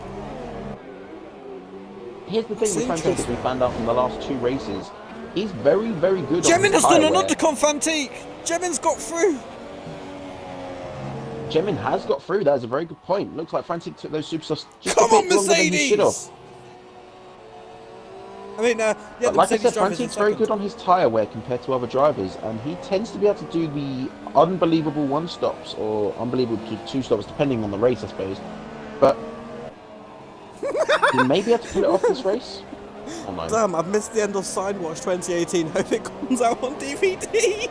Here's the thing with Fantique, as we found out from the last 2 races. He's very, very good. Jemin has done an undercut Fantique. Jemin's got through. Jemin has got through. That is a very good point. Looks like Frantic took those super softs just Come a on, bit longer than he should have. Mercedes! I mean, yeah, But the like I Mercedes said, driver's in Frantic's very second. good on his tyre wear compared to other drivers, and he tends to be able to do the unbelievable one stops or unbelievable two stops, depending on the race, I suppose. But he may be able to pull it off this race. Oh no. Damn, I've missed the end of Sidewatch 2018. Hope it comes out on DVD.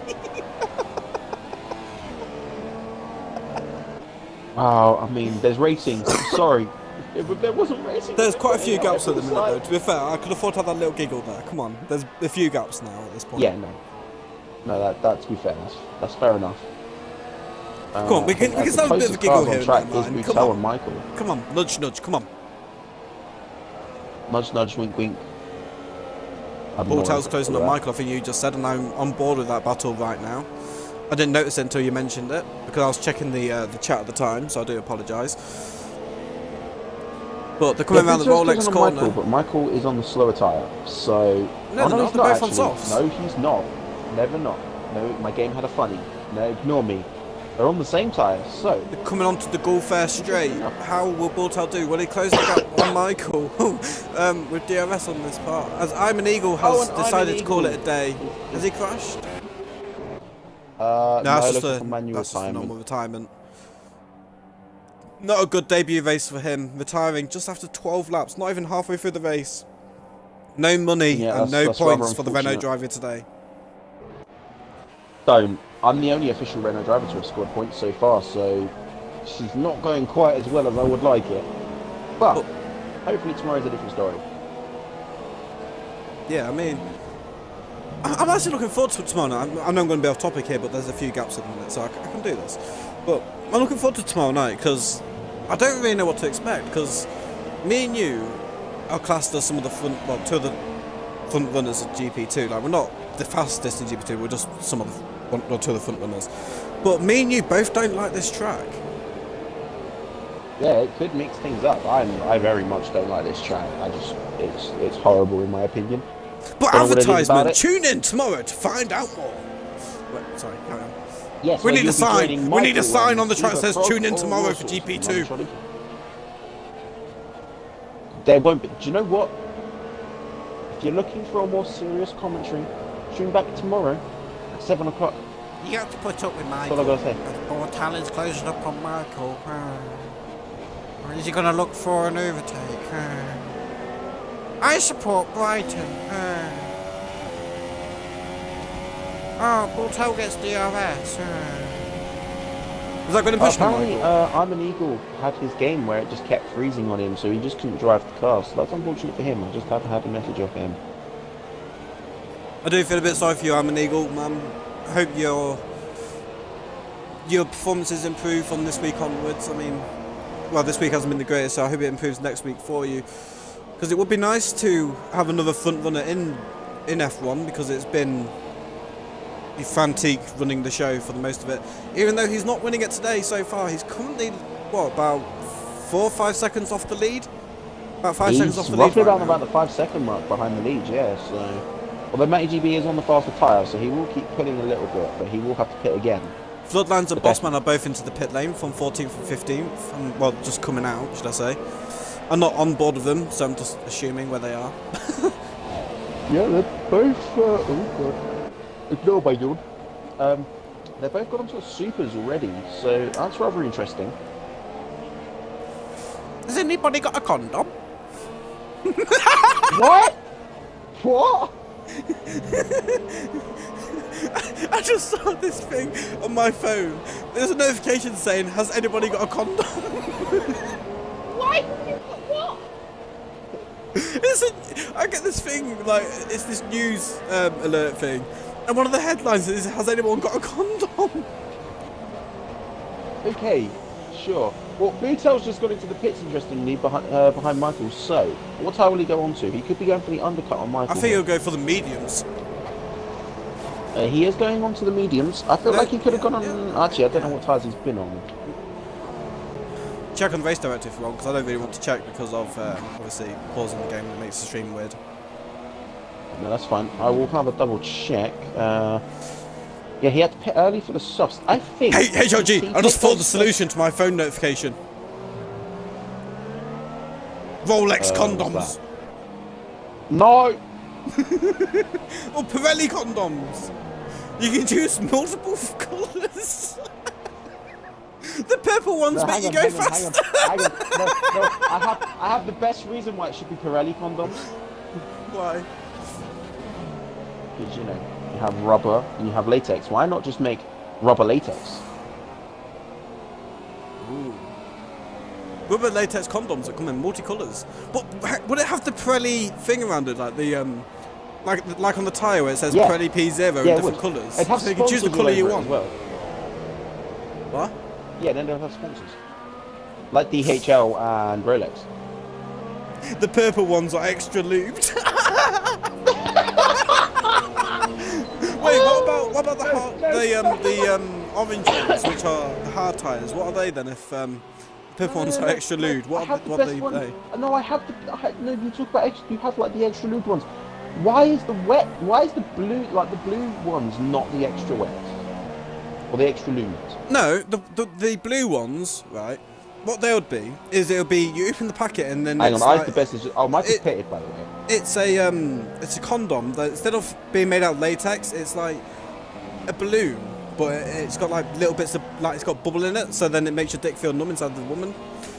Wow, I mean, there's racing. Sorry. If there wasn't racing... There's quite a few gaps at the minute, though. To be fair, I could afford to have that little giggle there. Come on, there's a few gaps now at this point. Yeah, no. No, that to be fair, that's fair enough. Come on, we can have a bit of a giggle here. Come on, Michael. Come on, nudge, nudge, come on. Nudge, nudge, wink, wink. Balltail's closing up Michael, I think you just said, and I'm on board with that battle right now. I didn't notice it until you mentioned it, because I was checking the chat at the time, so I do apologise. But they're coming around the Rolex corner. Michael, but Michael is on the slower tyre, so... No, no, they're both on softs. No, he's not. Never not. No, my game had a funny. No, ignore me. They're on the same tyre, so... They're coming onto the Gulfair straight. How will Balltail do? Will he close the gap on Michael? With DRS on this part. As I'm an Eagle has decided to call it a day. Has he crashed? No, that's just a normal retirement. Not a good debut race for him. Retiring just after 12 laps, not even halfway through the race. No money and no points for the Renault driver today. I'm the only official Renault driver to have scored points so far, so she's not going quite as well as I would like it. But hopefully tomorrow's a different story. Yeah, I mean, I'm actually looking forward to tomorrow night. I know I'm going to be off topic here, but there's a few gaps at the minute, so I can do this. But I'm looking forward to tomorrow night because I don't really know what to expect. Because me and you are classed as some of the two of the front runners at GP2. Like, we're not the fastest in GP2. We're just two of the front runners. But me and you both don't like this track. Yeah, it could mix things up. I very much don't like this track. It's horrible in my opinion. But advertisement, tune in tomorrow to find out more. Wait, sorry, carry on. Yes, we need a sign. We need a sign on the track that says tune in tomorrow for GP2. There won't be. Do you know what? If you're looking for a more serious commentary, tune back tomorrow at 7 o'clock. You have to put up with Michael. That's all I've got to say. Balltail's closing up on Michael. Or is he going to look for an overtake? I support Brighton. Oh, Balltail gets DRS. Is that going to push him? Apparently, I'm an Eagle had his game where it just kept freezing on him, so he just couldn't drive the car. So that's unfortunate for him. I just haven't had a message off him. I do feel a bit sorry for you. I'm an Eagle, man. I hope your performances improve from this week onwards. I mean, well, this week hasn't been the greatest, so I hope it improves next week for you. Because it would be nice to have another front runner in F1, because it's been Frantic running the show for the most of it. Even though he's not winning it today so far, he's currently, what, about 4 or 5 seconds off the lead? About 5 seconds off the lead. He's roughly about the 5 second mark behind the lead, yeah. So, although Matty GB is on the faster tyre, so he will keep pulling a little bit, but he will have to pit again. Floodlines and Bossman are both into the pit lane from 14th and 15th, and, well, just coming out, should I say. I'm not on board with them, so I'm just assuming where they are. Yeah, they're both. Oh god, ignore my yawn. They've both got onto supers already, so that's rather interesting. Has anybody got a condom? What? What? I just saw this thing on my phone. There's a notification saying, "Has anybody got a condom?" Why? What? I get this thing, like, it's this news alert thing, and one of the headlines is, "Has anyone got a condom?" Okay, sure. Well, Bootel's just got into the pits, interestingly, behind Michael, so what tire will he go on to? He could be going for the undercut on Michael. I think he'll go for the mediums. He is going on to the mediums. I feel like he could have gone on... Actually, I don't know what tyres he's been on. Check on the race directive if you want, because I don't really want to check because of, obviously, pausing the game that makes the stream weird. No, that's fine. I will have a double check. Yeah, he had to pit early for the softs. I think. Hey, HRG, he I just did thought the those solution to my phone notification. Rolex what's condoms. that? No. Or Pirelli condoms. You can choose multiple colours. The purple ones No, make hang you on, go hang on, faster. hang on. No. I have the best reason why it should be Pirelli condoms. Why? Because, you know, you have rubber and you have latex. Why not just make rubber latex? Ooh. Rubber latex condoms that come in multicolours. But would it have the Pirelli thing around it, like the like on the tyre where it says Yeah. Pirelli P0 Yeah, in it would. different colours? It'd have So you can choose the sponsors colour all you over it want. as well. What? Yeah, then they'll have sponsors. Like DHL and Rolex. The purple ones are extra lubed. Wait, what about the orange ones, which are the hard tyres? What are they then? If purple ones are extra lubed, what are they? No, no, you talk about extra. You have like the extra lubed ones. Why is the blue, like the blue ones, not the extra wet or the extra lubed? No, the blue ones, right? What they would be is it would be you open the packet and then Hang it's on, like, the best is. Oh, Mike is pitted, by the way. it's a condom that instead of being made out of latex, it's like a balloon, but it's got like little bits of like it's got bubble in it, so then it makes your dick feel numb inside the woman.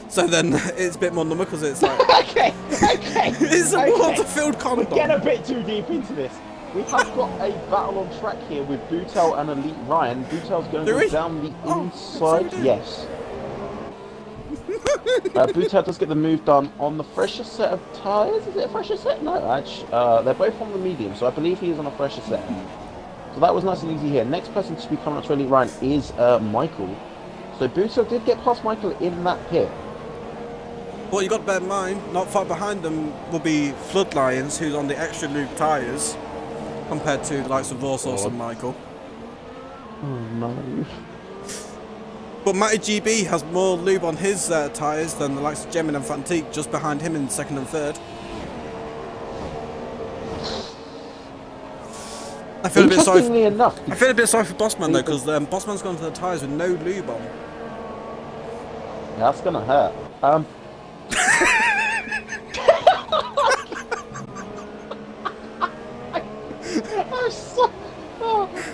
So then it's a bit more number because it's like okay. it's a water-filled condom. We're getting a bit too deep into this. We have got a battle on track here with Bootel and Elite Ryan. Bootel's going to go down the inside. Yes. Bootel does get the move done on the fresher set of tyres. Is it a fresher set? No, actually, they're both on the medium, so I believe he is on a fresher set. So that was nice and easy here. Next person to be coming up to Elite Ryan is Michael. So Bootel did get past Michael in that pit. Well, you got to bear in mind, not far behind them will be Flood Lions, who's on the extra lube tyres, compared to the likes of Vorsos and Michael. Oh no. But Matty GB has more lube on his tyres than the likes of Gemin and Fantique, just behind him in second and third. I feel a bit sorry. I feel a bit sorry for Bossman though, because Bossman's gone to the tyres with no lube on. Yeah, that's gonna hurt.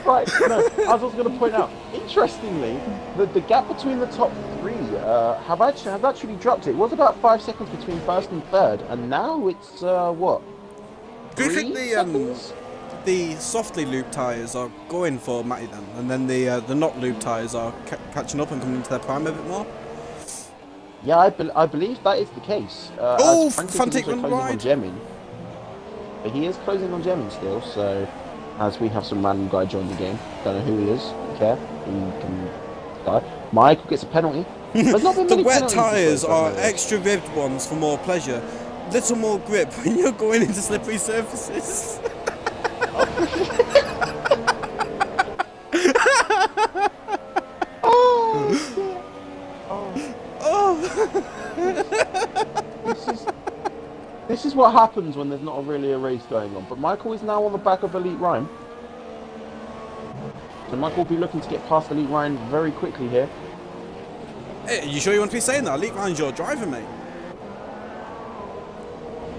Right, no, I was also going to point out, interestingly, the gap between the top three has actually dropped. It was about 5 seconds between first and third, and now it's, what? Do you think 3 seconds? the softly lubed tyres are going for Matty then, and then the not lubed tyres are catching up and coming into their prime a bit more? Yeah, I believe that is the case. Fantic run wide. On Gemin. But he is closing on Gemin still, so as we have some random guy join the game. Don't know who he is, don't care. He can die. Michael gets a penalty. There's not been The many wet penalties tyres this way, are so extra ribbed ones for more pleasure. Little more grip when you're going into slippery surfaces. This is what happens when there's not really a race going on. But Michael is now on the back of Elite Ryan. So Michael will be looking to get past Elite Ryan very quickly here. Hey, you sure you want to be saying that? Elite Ryan's your driver, mate.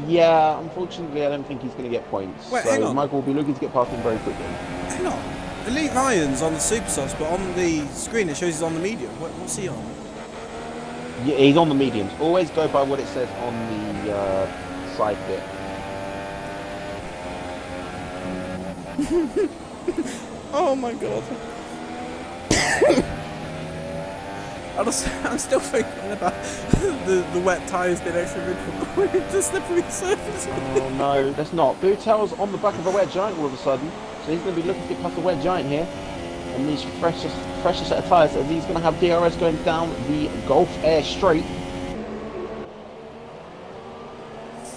Yeah, unfortunately, I don't think he's going to get points. Wait, hang so on. Michael will be looking to get past him very quickly. Hang on. Elite Ryan's on the super sauce, but on the screen it shows he's on the medium. What's he on? Yeah, he's on the mediums. Always go by what it says on the side bit. Oh my god. I'm still thinking about the wet tyres being extra good for going into slippery surfaces. Oh no, that's not. Bootel's on the back of a wet giant all of a sudden, so he's going to be looking to get past the wet giant here. And these fresher set of tyres, as he's going to have DRS going down the Gulf Air Straight.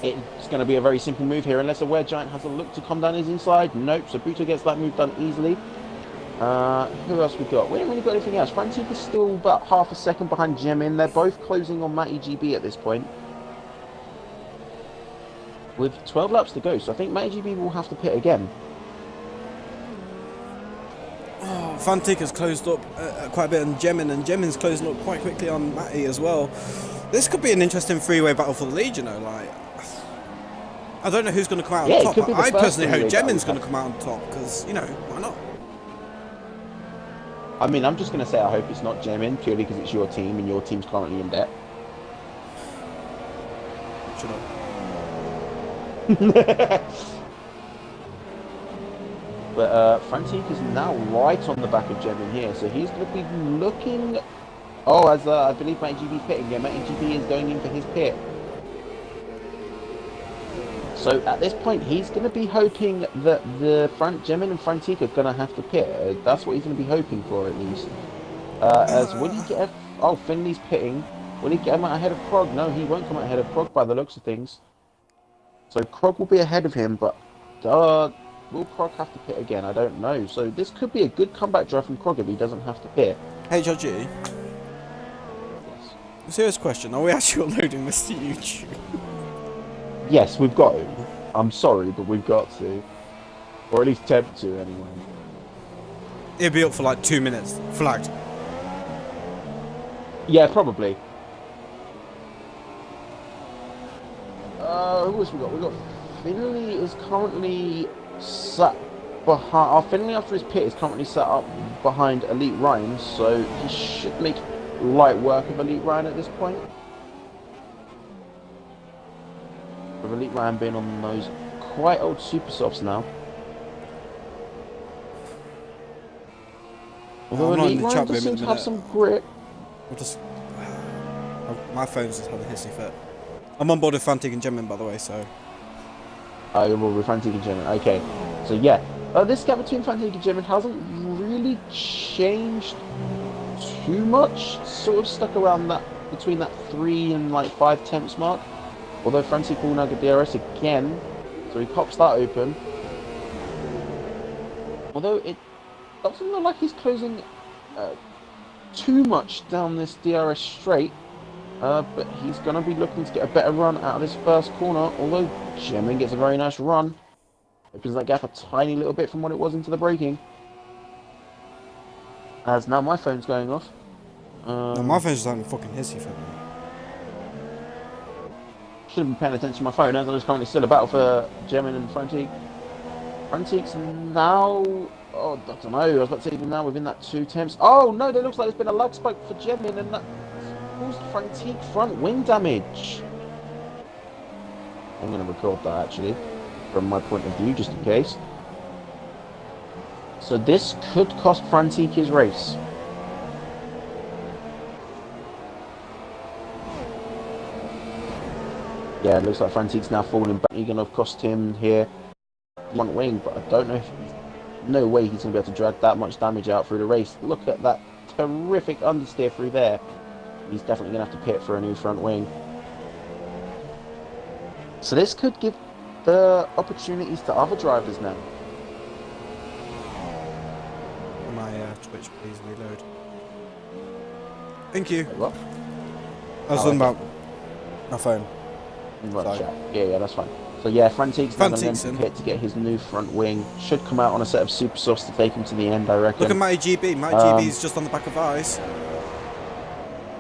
It's going to be a very simple move here, unless a wet giant has a look to come down his inside. Nope, so Bootel gets that move done easily. Who else we got? We haven't really got anything else. Frantic is still about half a second behind Gemin. They're both closing on Matty GB at this point, with 12 laps to go. So I think Matty GB will have to pit again. Fantika's closed up quite a bit on and Jemin's closing up quite quickly on Matty as well. This could be an interesting three-way battle for the lead, you know, like... I don't know who's going to come out on Yeah, it top, could be but the I first personally hope three-way battle Jemin's we've going to had. come out on top, because, you know, why not? I mean, I'm just going to say I hope it's not Gemin, purely because it's your team and your team's currently in debt. Shut up. But Frantic is now right on the back of Gemin here, so he's going to be looking... Oh, as I believe Matty GB pitting. Yeah, Matty GB is going in for his pit. So at this point, he's going to be hoping that the Gemin and Frantic are going to have to pit. That's what he's going to be hoping for, at least. As will he get... Oh, Finley's pitting. Will he get him out ahead of Krog? No, he won't come out ahead of Krog by the looks of things. So Krog will be ahead of him, but will Krog have to pit again? I don't know. So this could be a good comeback drive from Krog if he doesn't have to pit. HRG, Yes. serious question, are we actually uploading this to YouTube? Yes, we've got to. I'm sorry, but we've got to. Or at least attempt to, anyway. It'll be up for like 2 minutes, flagged. Yeah, probably. Who else we got? We got Finley is currently sat behind. Finley after his pit is currently sat up behind Elite Ryan, so he should make light work of Elite Ryan at this point. With Elite Ryan being on those quite old super softs now. Although I'm not in Elite the Ryan chat does room seem in to a have minute. some grip. We'll just... My phone's just had a hissy fit. I'm on board with Fantic and Gemin, by the way, so... Oh, well, with Frantic and Gemin. Okay, so yeah. This gap between Frantic and Gemin hasn't really changed too much. Sort of stuck around that, between that 3 and like 5 temps mark. Although Frantic will now get DRS again, so he pops that open. Although it doesn't look like he's closing too much down this DRS straight. But he's going to be looking to get a better run out of this first corner, although Gemin gets a very nice run. Opens that gap a tiny little bit from what it was into the braking. As now my phone's going off. No, my phone's just having a fucking hissy fit. Should have been paying attention to my phone, as there's currently still a battle for Gemin and Frantic. Frantic's now... Oh, I don't know, I was about to say now within that 2 temps. Oh no, there looks like there's been a lag spike for Gemin, and that caused Frantic front wing damage. I'm going to record that actually, from my point of view, just in case. So this could cost Frantic his race. Yeah, it looks like Frantic's now falling back. He's going to cost him here front wing, but I don't know if no way he's going to be able to drag that much damage out through the race. Look at that terrific understeer through there. He's definitely going to have to pit for a new front wing. So this could give the opportunities to other drivers now. My Twitch, please reload. Thank you. Wait, what? I was talking about my phone. Right, chat. Yeah, that's fine. So yeah, Frantic's now going to pit to get his new front wing. Should come out on a set of super softs to take him to the end, I reckon. Look at Matty GB. Matty GB's just on the back of eyes.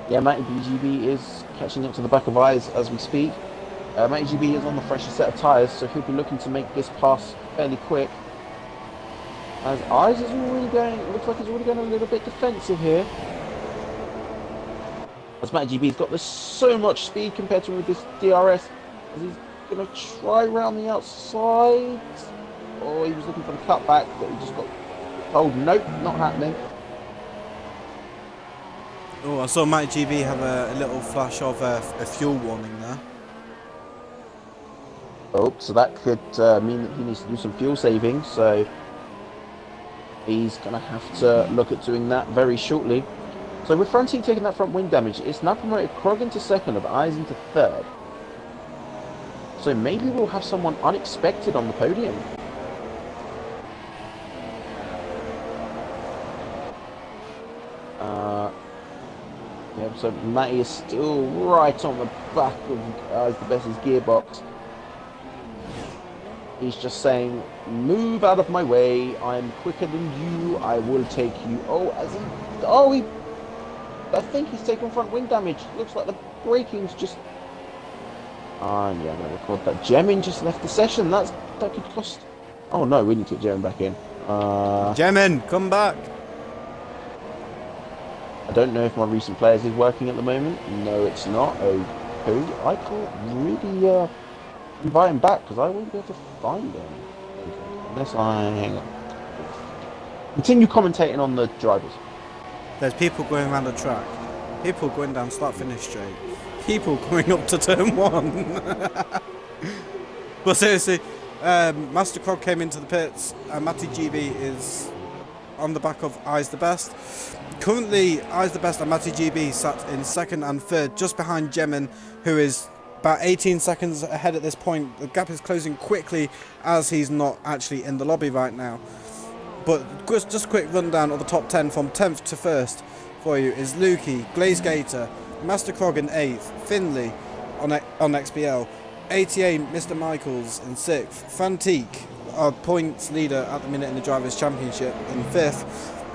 Yeah, Matty GB is catching up to the back of eyes as we speak. Matty GB is on the freshest set of tyres, so he'll be looking to make this pass fairly quick. As Eyes is already going, it looks like he's already going a little bit defensive here. As Matty GB's got this so much speed compared to with this DRS, as he's going to try round the outside. Oh, he was looking for the cutback, but he just got told, nope, not happening. Oh, I saw Matty GB have a little flash of a fuel warning there. Oh, so that could mean that he needs to do some fuel saving, so he's going to have to look at doing that very shortly. So with Frantic taking that front wing damage, it's now promoted Krog into second and Eyes into third. So maybe we'll have someone unexpected on the podium. Yeah, so Matty is still right on the back of Eyes the Best's gearbox. He's just saying, move out of my way. I'm quicker than you. I will take you. I think he's taken front wing damage. Looks like the braking's just... yeah, I'm going to record that. Jemin just left the session. That could cost... Oh, no, we need to get Jemin back in. Jemin, come back. I don't know if my recent players is working at the moment. No, it's not. Oh, I can't really invite him back because I won't be able to find him. Unless I... Hang on. Continue commentating on the drivers. There's people going around the track. People going down start-finish straight. People going up to turn 1. But seriously, Master Krog came into the pits and Matty GB is on the back of Eyes the Best. Currently, Eyes the Best and Matty GB sat in 2nd and 3rd, just behind Jemin, who is about 18 seconds ahead at this point. The gap is closing quickly as he's not actually in the lobby right now. But just a quick rundown of the top 10 from 10th to 1st for you is Lukey, Glaze Gator, Master Krog in 8th, Finley on XBL, ATA Mr. Michaels in 6th, Fantique, our points leader at the minute in the Drivers' Championship, in 5th,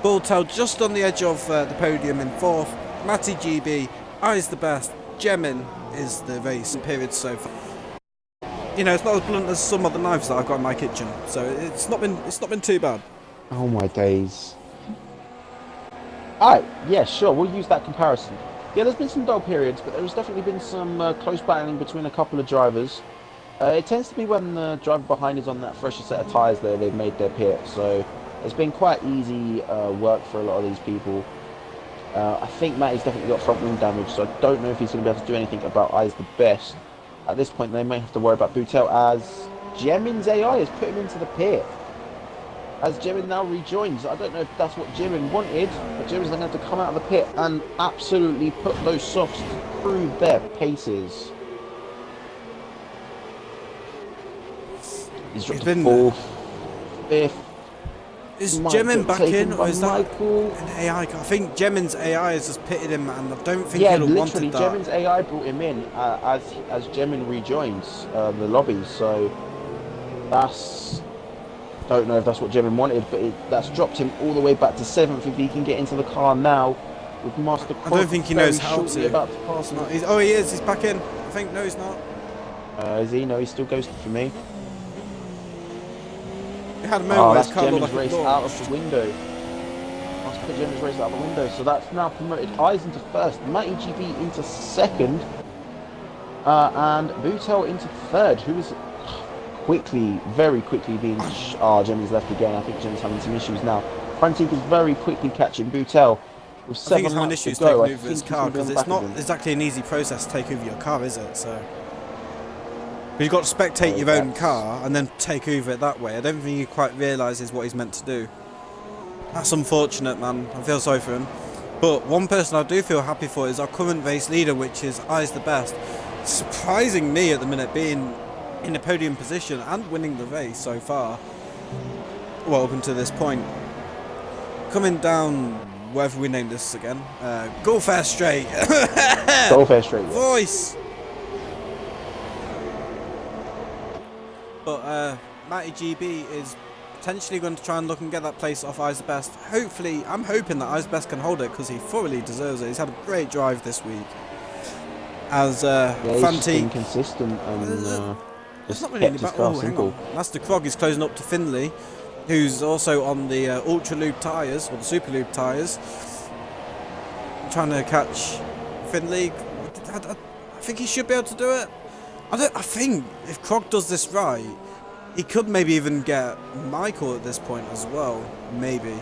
Bulltail just on the edge of the podium in 4th, Matty GB, Eyes the Best, Jemin is the race period so far. You know, it's not as blunt as some of the knives that I've got in my kitchen, so it's not been too bad. Oh my days. Alright, yeah, sure, we'll use that comparison. Yeah, there's been some dull periods, but there's definitely been some close battling between a couple of drivers. It tends to be when the driver behind is on that fresher set of tyres there, they've made their pit, so it's been quite easy work for a lot of these people. I think Matty's definitely got front wing damage, so I don't know if he's going to be able to do anything about Eyes the Best. At this point, they may have to worry about Boutel as Jemin's AI has put him into the pit. As Jemin now rejoins, I don't know if that's what Jemin wanted, but Jemin's going to have to come out of the pit and absolutely put those softs through their paces. He's dropped to 4th, 5th. Is Jemin back in, or is that Michael? an AI? I think Jemin's AI has just pitted him, and I don't think he'll have wanted that. Jemin's AI brought him in as Jemin rejoins the lobby, so that's... Don't know if that's what Jemin wanted, but that's dropped him all the way back to 7th if he can get into the car now with Master Krog. I don't think he knows how to. About to pass him. He is. He's back in. I think. No, he's not. Is he? No, he's still ghosted for me. He had a moment where his that's car looked Jemin's like race a out of the window. Must put Jemin's race out of the window. So that's now promoted Eyes into 1st, Matty GB into 2nd, and Boutel into 3rd, who is very quickly being... Jemin's left again. I think Jemin's having some issues now. Frantic is very quickly catching Boutel with 7 laps to go. I think he's having issues taking over his car, because it's not exactly an easy process to take over your car, is it? So you've got to spectate your own car and then take over it that way. I don't think he quite realises what he's meant to do. That's unfortunate, man. I feel sorry for him. But one person I do feel happy for is our current race leader, which is Eyes the Best. Surprising me at the minute, being in a podium position and winning the race so far. Well, up until this point. Coming down, whatever we name this again, Go Fair Straight. Go Fair Straight. Yeah. Voice. But Matty GB is potentially going to try and look and get that place off Eyes the Best. Hopefully, I'm hoping that Eyes the Best can hold it, because he thoroughly deserves it. He's had a great drive this week. As he's been consistent and it's not really about... Oh, hang on. Master Krog is closing up to Finley, who's also on the Ultra Lube tyres, or the Super Lube tyres. Trying to catch Finley. I think he should be able to do it. I think if Krog does this right, he could maybe even get Michael at this point as well. Maybe.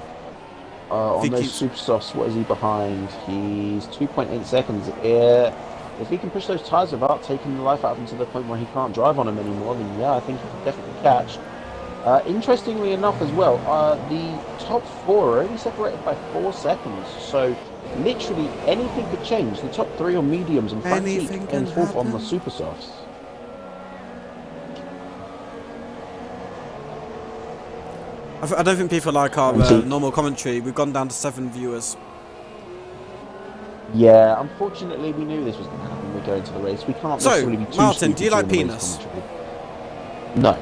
On those super softs, what is he behind? He's 2.8 seconds. If he can push those tyres without taking the life out of him to the point where he can't drive on them anymore, then yeah, I think he can definitely catch. Interestingly enough as well, the top 4 are only separated by 4 seconds, so literally anything could change. The top 3 are mediums and Frantic and 4th on the super softs. I don't think people like our normal commentary. We've gone down to 7 viewers. Yeah, unfortunately we knew this was going to happen when we go into the race. We can't necessarily be too Martin, stupid do you like during the penis? No.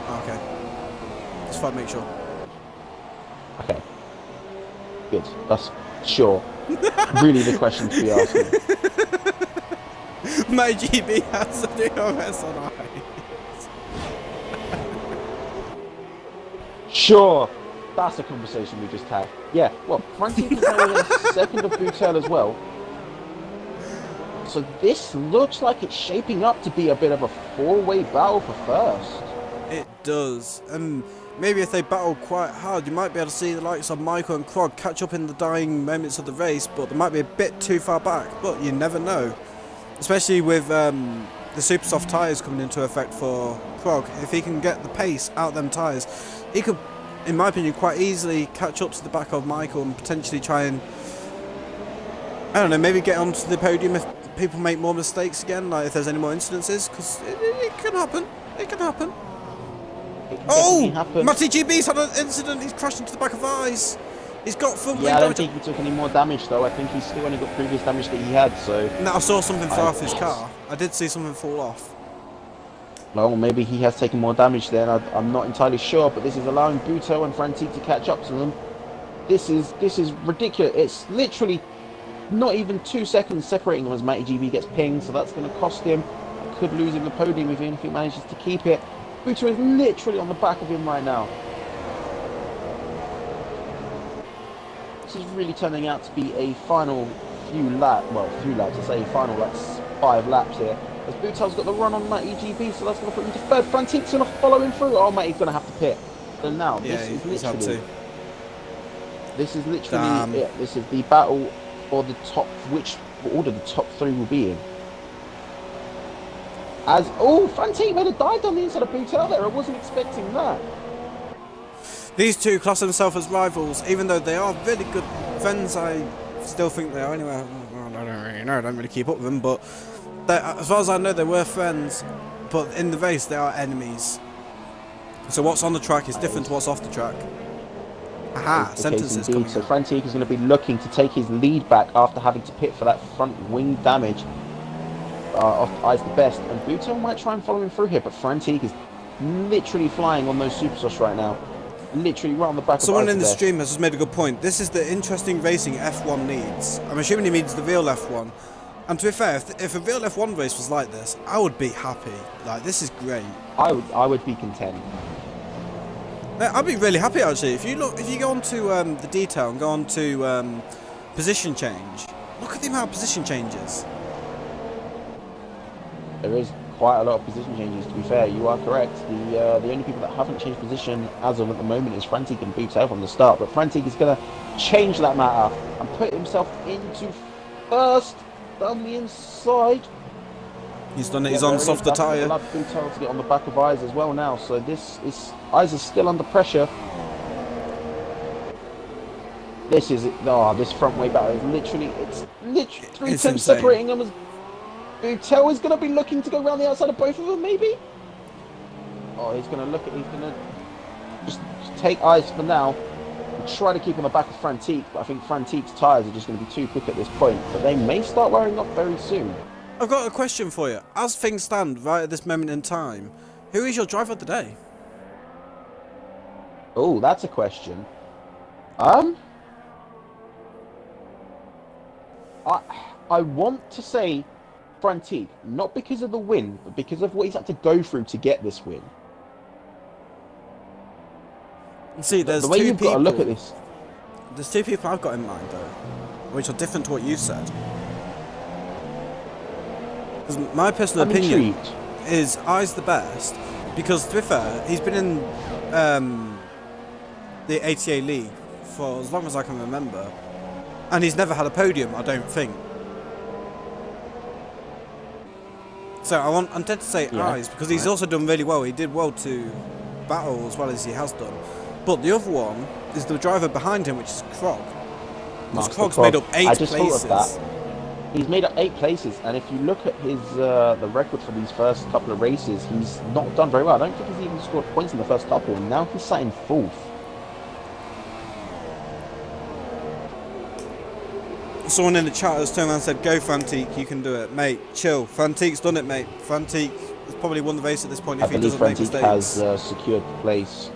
Okay. Just thought I'd make sure. Okay. Good. That's sure. Really the question to be asking. My GB has a DRS on ice. Sure. That's a conversation we just had. Yeah, well, Frantic is now within a second of Boutel as well. So this looks like it's shaping up to be a bit of a four-way battle for first. It does. And maybe if they battle quite hard, you might be able to see the likes of Michael and Krog catch up in the dying moments of the race, but they might be a bit too far back. But you never know. Especially with the super soft tyres coming into effect for Krog. If he can get the pace out of them tyres, he could, in my opinion, quite easily catch up to the back of Michael and potentially try and, I don't know, maybe get onto the podium if people make more mistakes again, like if there's any more incidences, because it can happen. It can happen. Oh! Matty GB's had an incident. He's crashed into the back of eyes. He's got full Yeah, I don't think he took any more damage though. I think he's still only got previous damage that he had, so... No, I saw something fall off his car. I did see something fall off. Well, maybe he has taken more damage then. I'm not entirely sure, but this is allowing Buto and Frantic to catch up to them. This is ridiculous. It's literally not even 2 seconds separating them as Matty GB gets pinged, so that's going to cost him. Could lose him the podium even if he manages to keep it. Buto is literally on the back of him right now. This is really turning out to be a final few laps, I say final like 5 laps here. As Butel's got the run on Matty GB, so that's going to put him to third. Frantic's going to follow him through. Oh, Matty's going to have to pit. So now, this is literally it. This is the battle for the top, which order the top 3 will be in. Frantic made a dive on the inside of Butel there. I wasn't expecting that. These two class themselves as rivals, even though they are really good friends. I still think they are anyway. I don't really know. I don't really keep up with them, but as far as I know, they were friends. But in the race, they are enemies. So what's on the track is different to what's off the track. Aha, sentences coming So Frantic is going to be looking to take his lead back after having to pit for that front wing damage. Off eyes the best, and Buto might try and follow him through here, but Frantic is literally flying on those superstars right now. Literally right on the back Someone of in the stream has just made a good point. This is the interesting racing F1 needs. I'm assuming he means the real F1. And to be fair, if a real F1 race was like this, I would be happy. Like, this is great. I would be content. I'd be really happy actually. If you go onto the detail and go on to position change, look at the amount of position changes. There is quite a lot of position changes, to be fair. You are correct. The only people that haven't changed position as of at the moment is Frantic and Buto from the start. But Frantic is going to change that matter and put himself into first down the inside. He's done it. He's on softer tyre. Buto to get on the back of Eyes as well now. So Eyes is still under pressure. This front way battle is literally 3 tenths separating them. As Buto is going to be looking to go around the outside of both of them, maybe? Oh, he's going to just take Eyes for now and try to keep on the back of Frantic, but I think Frantic's tyres are just going to be too quick at this point, but they may start wearing off very soon. I've got a question for you. As things stand right at this moment in time, who is your driver of the day? Oh, that's a question. I want to say Frantic, not because of the win, but because of what he's had to go through to get this win. See, there's the way two you've people. Got to look at this. There's 2 people I've got in mind though, which are different to what you said. Because my personal opinion is Eyes the best, because to be fair, he's been in the ATA League for as long as I can remember, and he's never had a podium, I don't think. So I'm dead to say Eyes, because he's also done really well. He did well to battle as well as he has done. But the other one is the driver behind him, which is Krog. Because Krog's made up 8 places. Thought of that. He's made up 8 places, and if you look at his the record for these first couple of races, he's not done very well. I don't think he's even scored points in the first couple, and now he's sat in 4th. Someone in the chat has turned around and said, "Go Frantic, you can do it, mate. Chill. Frantic's done it, mate. Frantic has probably won the race at this point I if he believe doesn't make Frantic mistakes. has secured place.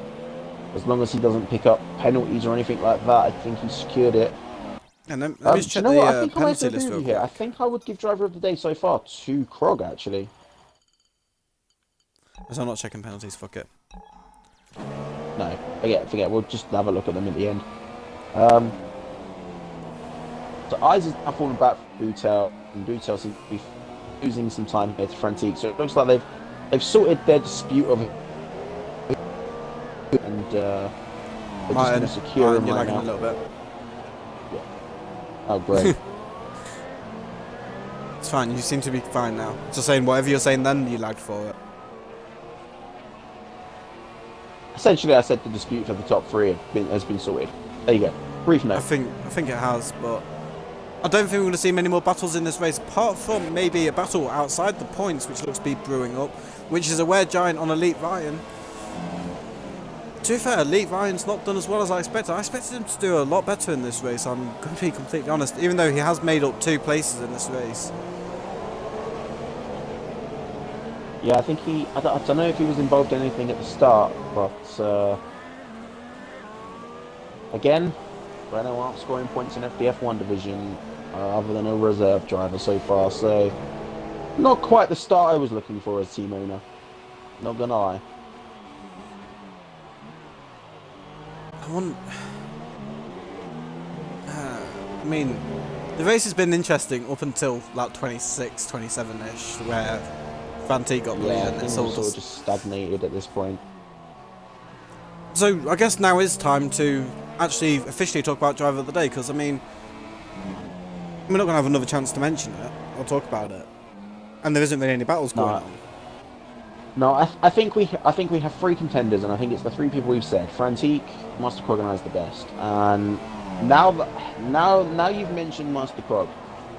As long as he doesn't pick up penalties or anything like that, I think he's secured it. And let me just Do you check know what? I the think I might penalty agree list with real you here. I quick. think I would give driver of the day so far to Krog, actually. So I'm not checking penalties, fuck it. No, forget. We'll just have a look at them at the end. So Eyes is now falling back for Boutel, and Boutel seems to be losing some time here to Frantic. So it looks like they've sorted their dispute of it, and they're just going to secure him you're right lagging now. a little bit. Oh, great. It's fine, you seem to be fine now. Just saying whatever you're saying then, you lagged for it. Essentially, I said the dispute for the top three has been sorted. There you go. Brief I note. think it has, but I don't think we're going to see many more battles in this race, apart from maybe a battle outside the points, which looks to be brewing up, which is a Wear Giant on Elite Ryan. To be fair, Elite Ryan's not done as well as I expected. I expected him to do a lot better in this race, I'm going to be completely honest, even though he has made up 2 places in this race. Yeah, I think I don't know if he was involved in anything at the start, but again, Renault aren't scoring points in FDF1 division, other than a reserve driver so far, so not quite the start I was looking for as team owner. Not gonna lie. I mean, the race has been interesting up until like 26, 27-ish, where Fanti got the lead Yeah, and things it's are all sort of just... just stagnated at this point. So I guess now is time to actually officially talk about Driver of the Day, because I mean, we're not going to have another chance to mention it or talk about it, and there isn't really any battles going on. No, I think we have 3 contenders, and I think it's the 3 people we've said. Frantique, Master Krog, and I's the best. And now you've mentioned Master Krog,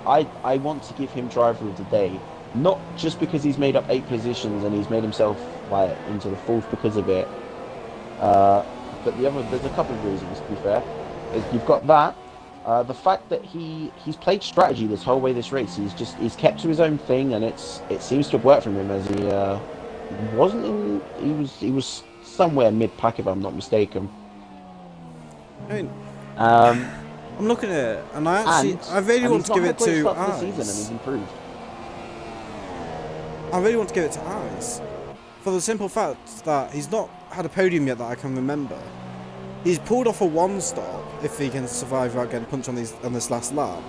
I want to give him driver of the day, not just because he's made up 8 positions and he's made himself like into the 4th because of it. But there's a couple of reasons. To be fair, you've got that. The fact that he's played strategy this whole way this race. He's kept to his own thing, and it seems to have worked for him as he was somewhere mid pack if I'm not mistaken. I mean, Um, I'm looking at it, and I really want to give it to Eyes. And he's improved. I really want to give it to Eyes, for the simple fact that he's not had a podium yet that I can remember. He's pulled off a 1-stop if he can survive without getting punched on this last lap,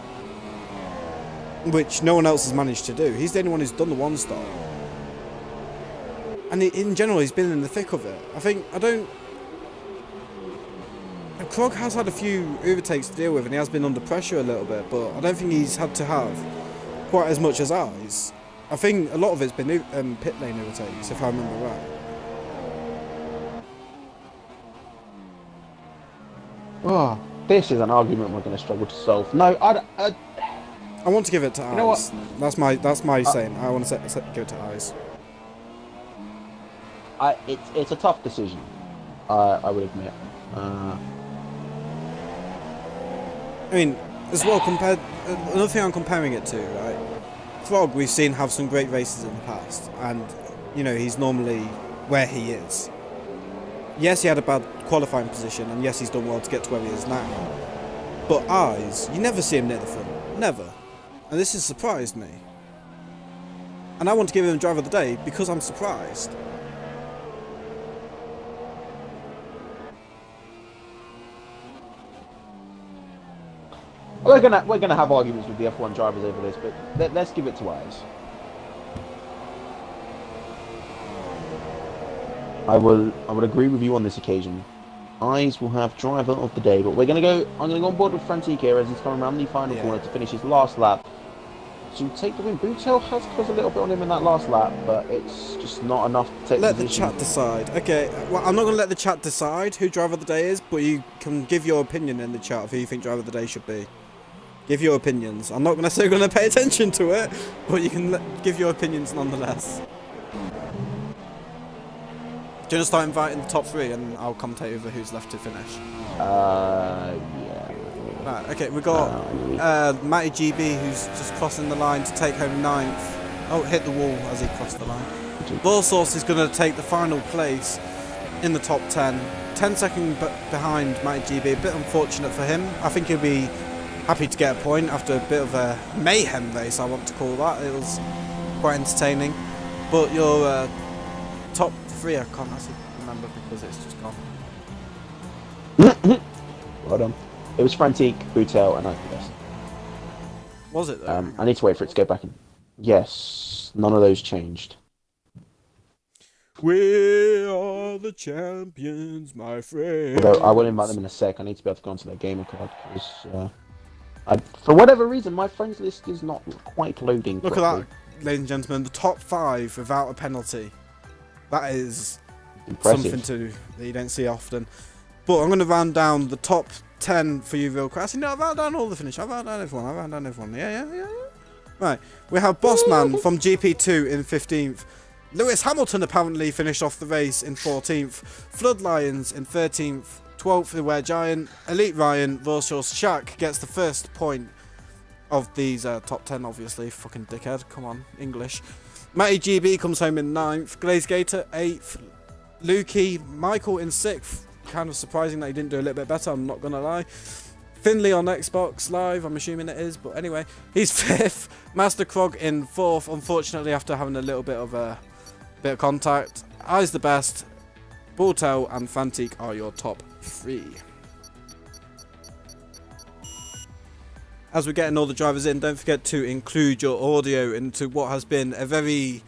which no one else has managed to do. He's the only one who's done the 1-stop. And in general, he's been in the thick of it. Krog has had a few overtakes to deal with, and he has been under pressure a little bit, but I don't think he's had to have quite as much as Eyes. I think a lot of it's been pit lane overtakes, if I remember right. Oh, this is an argument we're going to struggle to solve. No, I want to give it to Eyes. You know what? That's my saying. I want to give it to Eyes. It's a tough decision. I would admit. I mean, as well, another thing I'm comparing it to, right? Frog, we've seen have some great races in the past, and, you know, he's normally where he is. Yes, he had a bad qualifying position, and yes, he's done well to get to where he is now. But Eyes, you never see him near the front. Never. And this has surprised me. And I want to give him driver of the day because I'm surprised. We're gonna have arguments with the F1 drivers over this, but let's give it to Eyes. I would agree with you on this occasion. Eyes will have driver of the day, but I'm gonna go on board with Frantique here as he's coming around the final corner to finish his last lap to take the win. Boutel has caused a little bit on him in that last lap, but it's just not enough to take Let the the chat decide. Okay, well, I'm not going to let the chat decide who driver of the day is, but you can give your opinion in the chat of who you think driver of the day should be. Give your opinions. I'm not necessarily going to pay attention to it, but you can give your opinions nonetheless. Do you want to start inviting the top 3 and I'll commentate over who's left to finish? Yeah. Right, okay, we got Matty GB who's just crossing the line to take home 9th. Oh, hit the wall as he crossed the line. Vorsource is going to take the final place in the top 10. 10 seconds behind Matty GB. A bit unfortunate for him. I think he'll be happy to get a point after a bit of a mayhem race, I want to call that. It was quite entertaining. But your top 3, I can't actually remember because it's just gone. Well done. It was Frantique, Boutel, and I think that's. Was it though? I need to wait for it to go back in. Yes, none of those changed. We are the champions, my friend. Although I will invite them in a sec. I need to be able to go onto their gamer card because, for whatever reason, my friends list is not quite loading. Look properly. at that, ladies and gentlemen. The top 5 without a penalty. That is Impressive. something that you don't see often. But I'm going to round down the top 10 for you real quick. Actually, no, I've rounded down all the finish. I've rounded down everyone. Yeah. Right, we have Bossman from GP2 in 15th. Lewis Hamilton apparently finished off the race in 14th. Flood Lions in 13th. 12th, the Were Giant. Elite Ryan, Vorshaw's Shaq gets the first point of these top 10, obviously. Fucking dickhead. Come on, English. Matty GB comes home in 9th. Glaze Gator, 8th. Lukey, Michael in 6th. Kind of surprising that he didn't do a little bit better, I'm not going to lie. Finley on Xbox Live, I'm assuming it is, but anyway. He's 5th. Master Krog in 4th, unfortunately, after having a little bit of contact. Eyes the best. Bulltail and Fantique are your top 3. As we're getting all the drivers in, don't forget to include your audio into what has been a very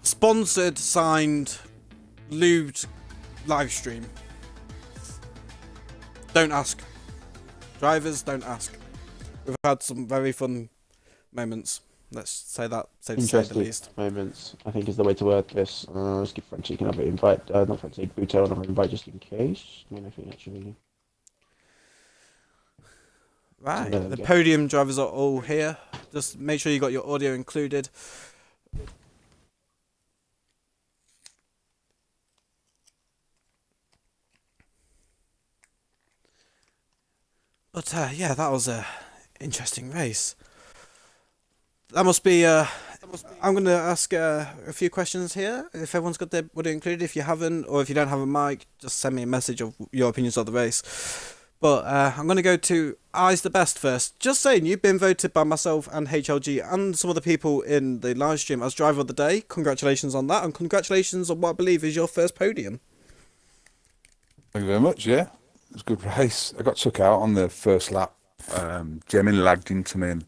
sponsored, signed, lubed live stream. Don't ask. Drivers, don't ask. We've had some very fun moments. Let's say that, say the least. Moments, I think, is the way to word this. Let's give Frantique another invite. Not Frantique, Boutel another invite just in case. I mean, I think actually. Right, the podium drivers are all here. Just make sure you got your audio included. But yeah, that was a interesting race. That must be. I'm going to ask a few questions here. If everyone's got their audio included, if you haven't, or if you don't have a mic, just send me a message of your opinions of the race. But I'm going to go to Eyes the Best first. Just saying, you've been voted by myself and HLG and some of the people in the live stream as driver of the day. Congratulations on that, and congratulations on what I believe is your first podium. Thank you very much. Yeah, it was a good race. I got took out on the first lap. Jemmy lagged into me, and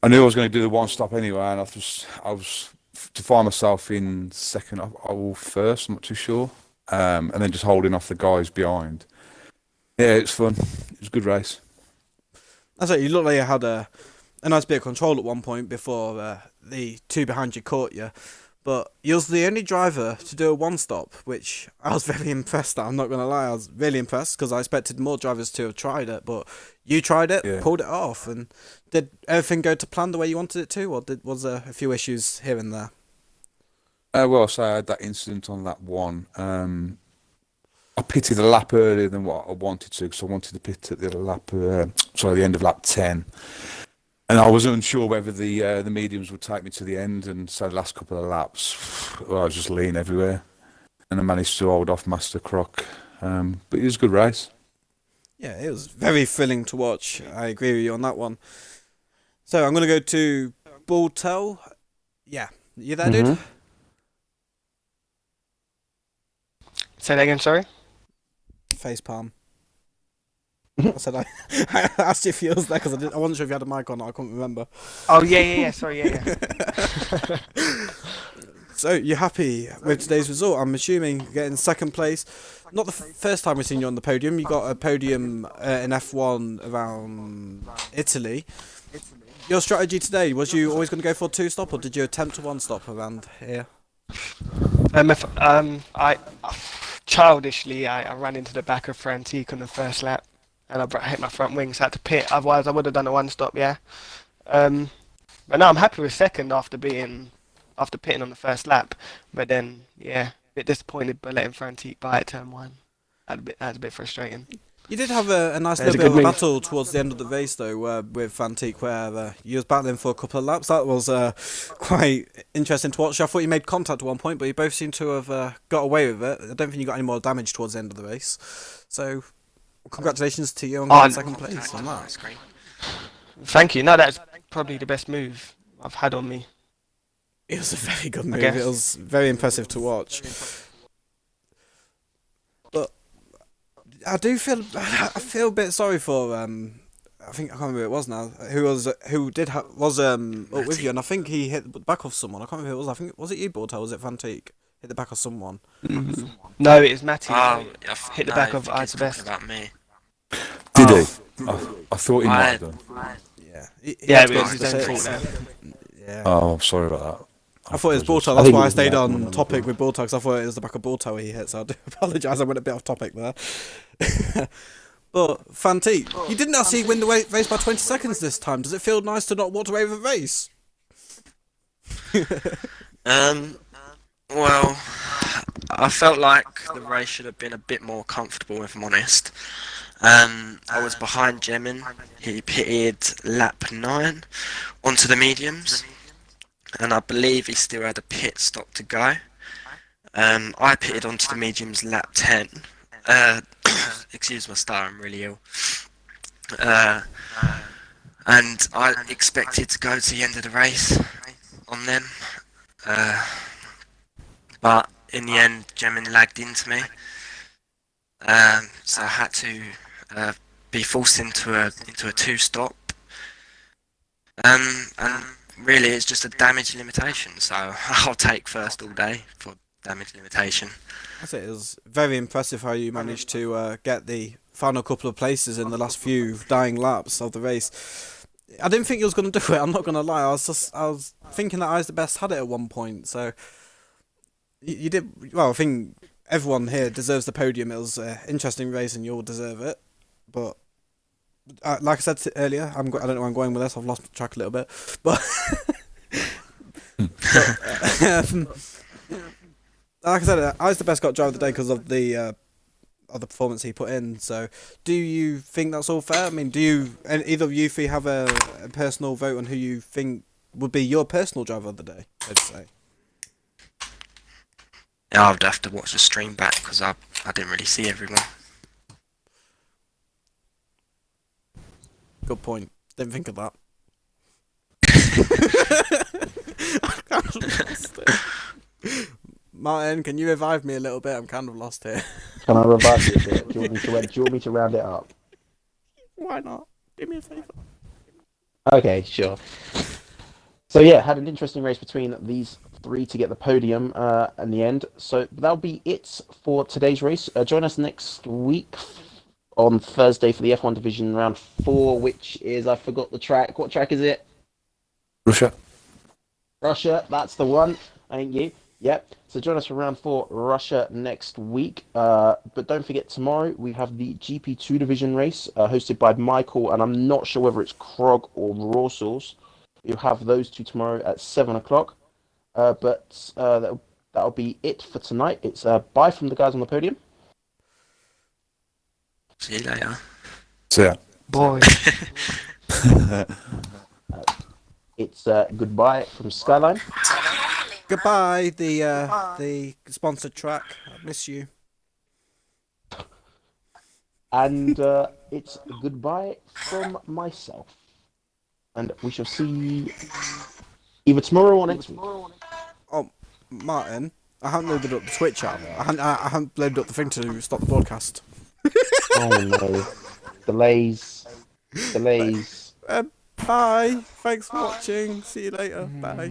I knew I was going to do the one stop anyway. And I was to find myself in second or first. I'm not too sure. And then just holding off the guys behind. Yeah, it's fun. It was a good race. That's right. You looked like you had a nice bit of control at one point before the two behind you caught you. But you was the only driver to do a one-stop, which I was very impressed at. I'm not going to lie. I was really impressed because I expected more drivers to have tried it. But you tried it, Yeah. pulled it off. And did everything go to plan the way you wanted it to? Or was there a few issues here and there? Well, so I had that incident on lap 1. I pitted a lap earlier than what I wanted to because I wanted to pit at the end of lap 10. And I was unsure whether the mediums would take me to the end, and so the last couple of laps, well, I was just lean everywhere, and I managed to hold off Master Croc. But it was a good race. Yeah, it was very thrilling to watch. I agree with you on that one. So I'm going to go to Bulltail. Yeah, you there, dude? Say that again, sorry? Facepalm. I said I asked you if you was there because I wasn't sure if you had a mic or not. I couldn't remember. Oh, yeah, sorry, yeah. So you're happy with today's result? I'm assuming getting second place. Not the first time we've seen you on the podium. You got a podium in F1 around Italy. Your strategy today, was you always going to go for a two-stop, or did you attempt a one-stop around here? Childishly, I ran into the back of Frantique on the first lap, and I hit my front wing, so I had to pit. Otherwise, I would have done a one-stop, yeah. But no, I'm happy with second after pitting on the first lap. But then, yeah, a bit disappointed by letting Frantique by at turn 1. That was a bit frustrating. You did have a nice There's little a bit good of a move. battle towards the end of the race, though, with Fantique, where you was battling for a couple of laps. That was quite interesting to watch. I thought you made contact at one point, but you both seem to have got away with it. I don't think you got any more damage towards the end of the race. So, congratulations to you on getting second place on that. Thank you. No, that's probably the best move I've had on me. It was a very good I move. guess. It was very impressive to watch. But I feel a bit sorry for I think I can't remember who it was now. Was up with you, and I think he hit the back of someone. I can't remember who it was. I think was it you, Borto? Was it Fantique? Hit the back of someone. No, it was Matty. Oh, Hit the no, back I of think he's I's talking best. about me. Did Oh. he? I thought he might have done. Yeah. He Yeah, had it to go was to his the own pits. fault there. Yeah. Oh, sorry about that. I thought it was Borto. I That's think why it I was stayed the on Aquaman topic with Borto, because I thought it was the back of Borto he hit. So I do apologise. I went a bit off topic there. But Fantique, you didn't actually win the race by 20 seconds this time. Does it feel nice to not walk away with a race? Well, I felt like the race should have been a bit more comfortable, if I'm honest. I was behind Jemin. He pitted lap 9 onto the mediums, and I believe he still had a pit stop to go. I pitted onto the mediums lap 10. Excuse my start, I'm really ill. And I expected to go to the end of the race on them. But in the end, Jemin lagged into me. So I had to be forced into a 2-stop. And really, it's just a damage limitation. So I'll take first all day for damage limitation. I say it was very impressive how you managed to get the final couple of places in the last few dying laps of the race. I didn't think you was going to do it. I'm not going to lie. I was thinking that I's the best had it at one point. So you did well. I think everyone here deserves the podium. It was an interesting race, and you'll deserve it. But like I said earlier, I don't know where I'm going with this. I've lost track a little bit, but. Like I said, I's the best got driver of the day because of the performance he put in. So, do you think that's all fair? I mean, either of you three have a personal vote on who you think would be your personal driver of the day? I'd say. Yeah, I'd have to watch the stream back because I didn't really see everyone. Good point. Didn't think of that. Martin, can you revive me a little bit? I'm kind of lost here. Can I revive you a bit? Do you want me to round it up? Why not? Do me a favour. Okay, sure. So yeah, had an interesting race between these three to get the podium in the end. So that'll be it for today's race. Join us next week on Thursday for the F1 Division Round 4, which is, I forgot the track. What track is it? Russia. Russia, that's the one. Thank you. Yep. So join us for round 4, Russia, next week. But don't forget, tomorrow we have the GP2 division race hosted by Michael, and I'm not sure whether it's Krog or Raw Sauce. You'll have those two tomorrow at 7 o'clock. But that'll be it for tonight. It's bye from the guys on the podium. See you later. So yeah. Boy. It's goodbye from Skyline. Goodbye, the sponsored track. I miss you. And it's goodbye from myself. And we shall see either tomorrow or next week. Oh, Martin, I haven't loaded up the Twitch app. I haven't loaded up the thing to stop the broadcast. Oh no. Delays. Bye. Thanks for watching. See you later. Bye.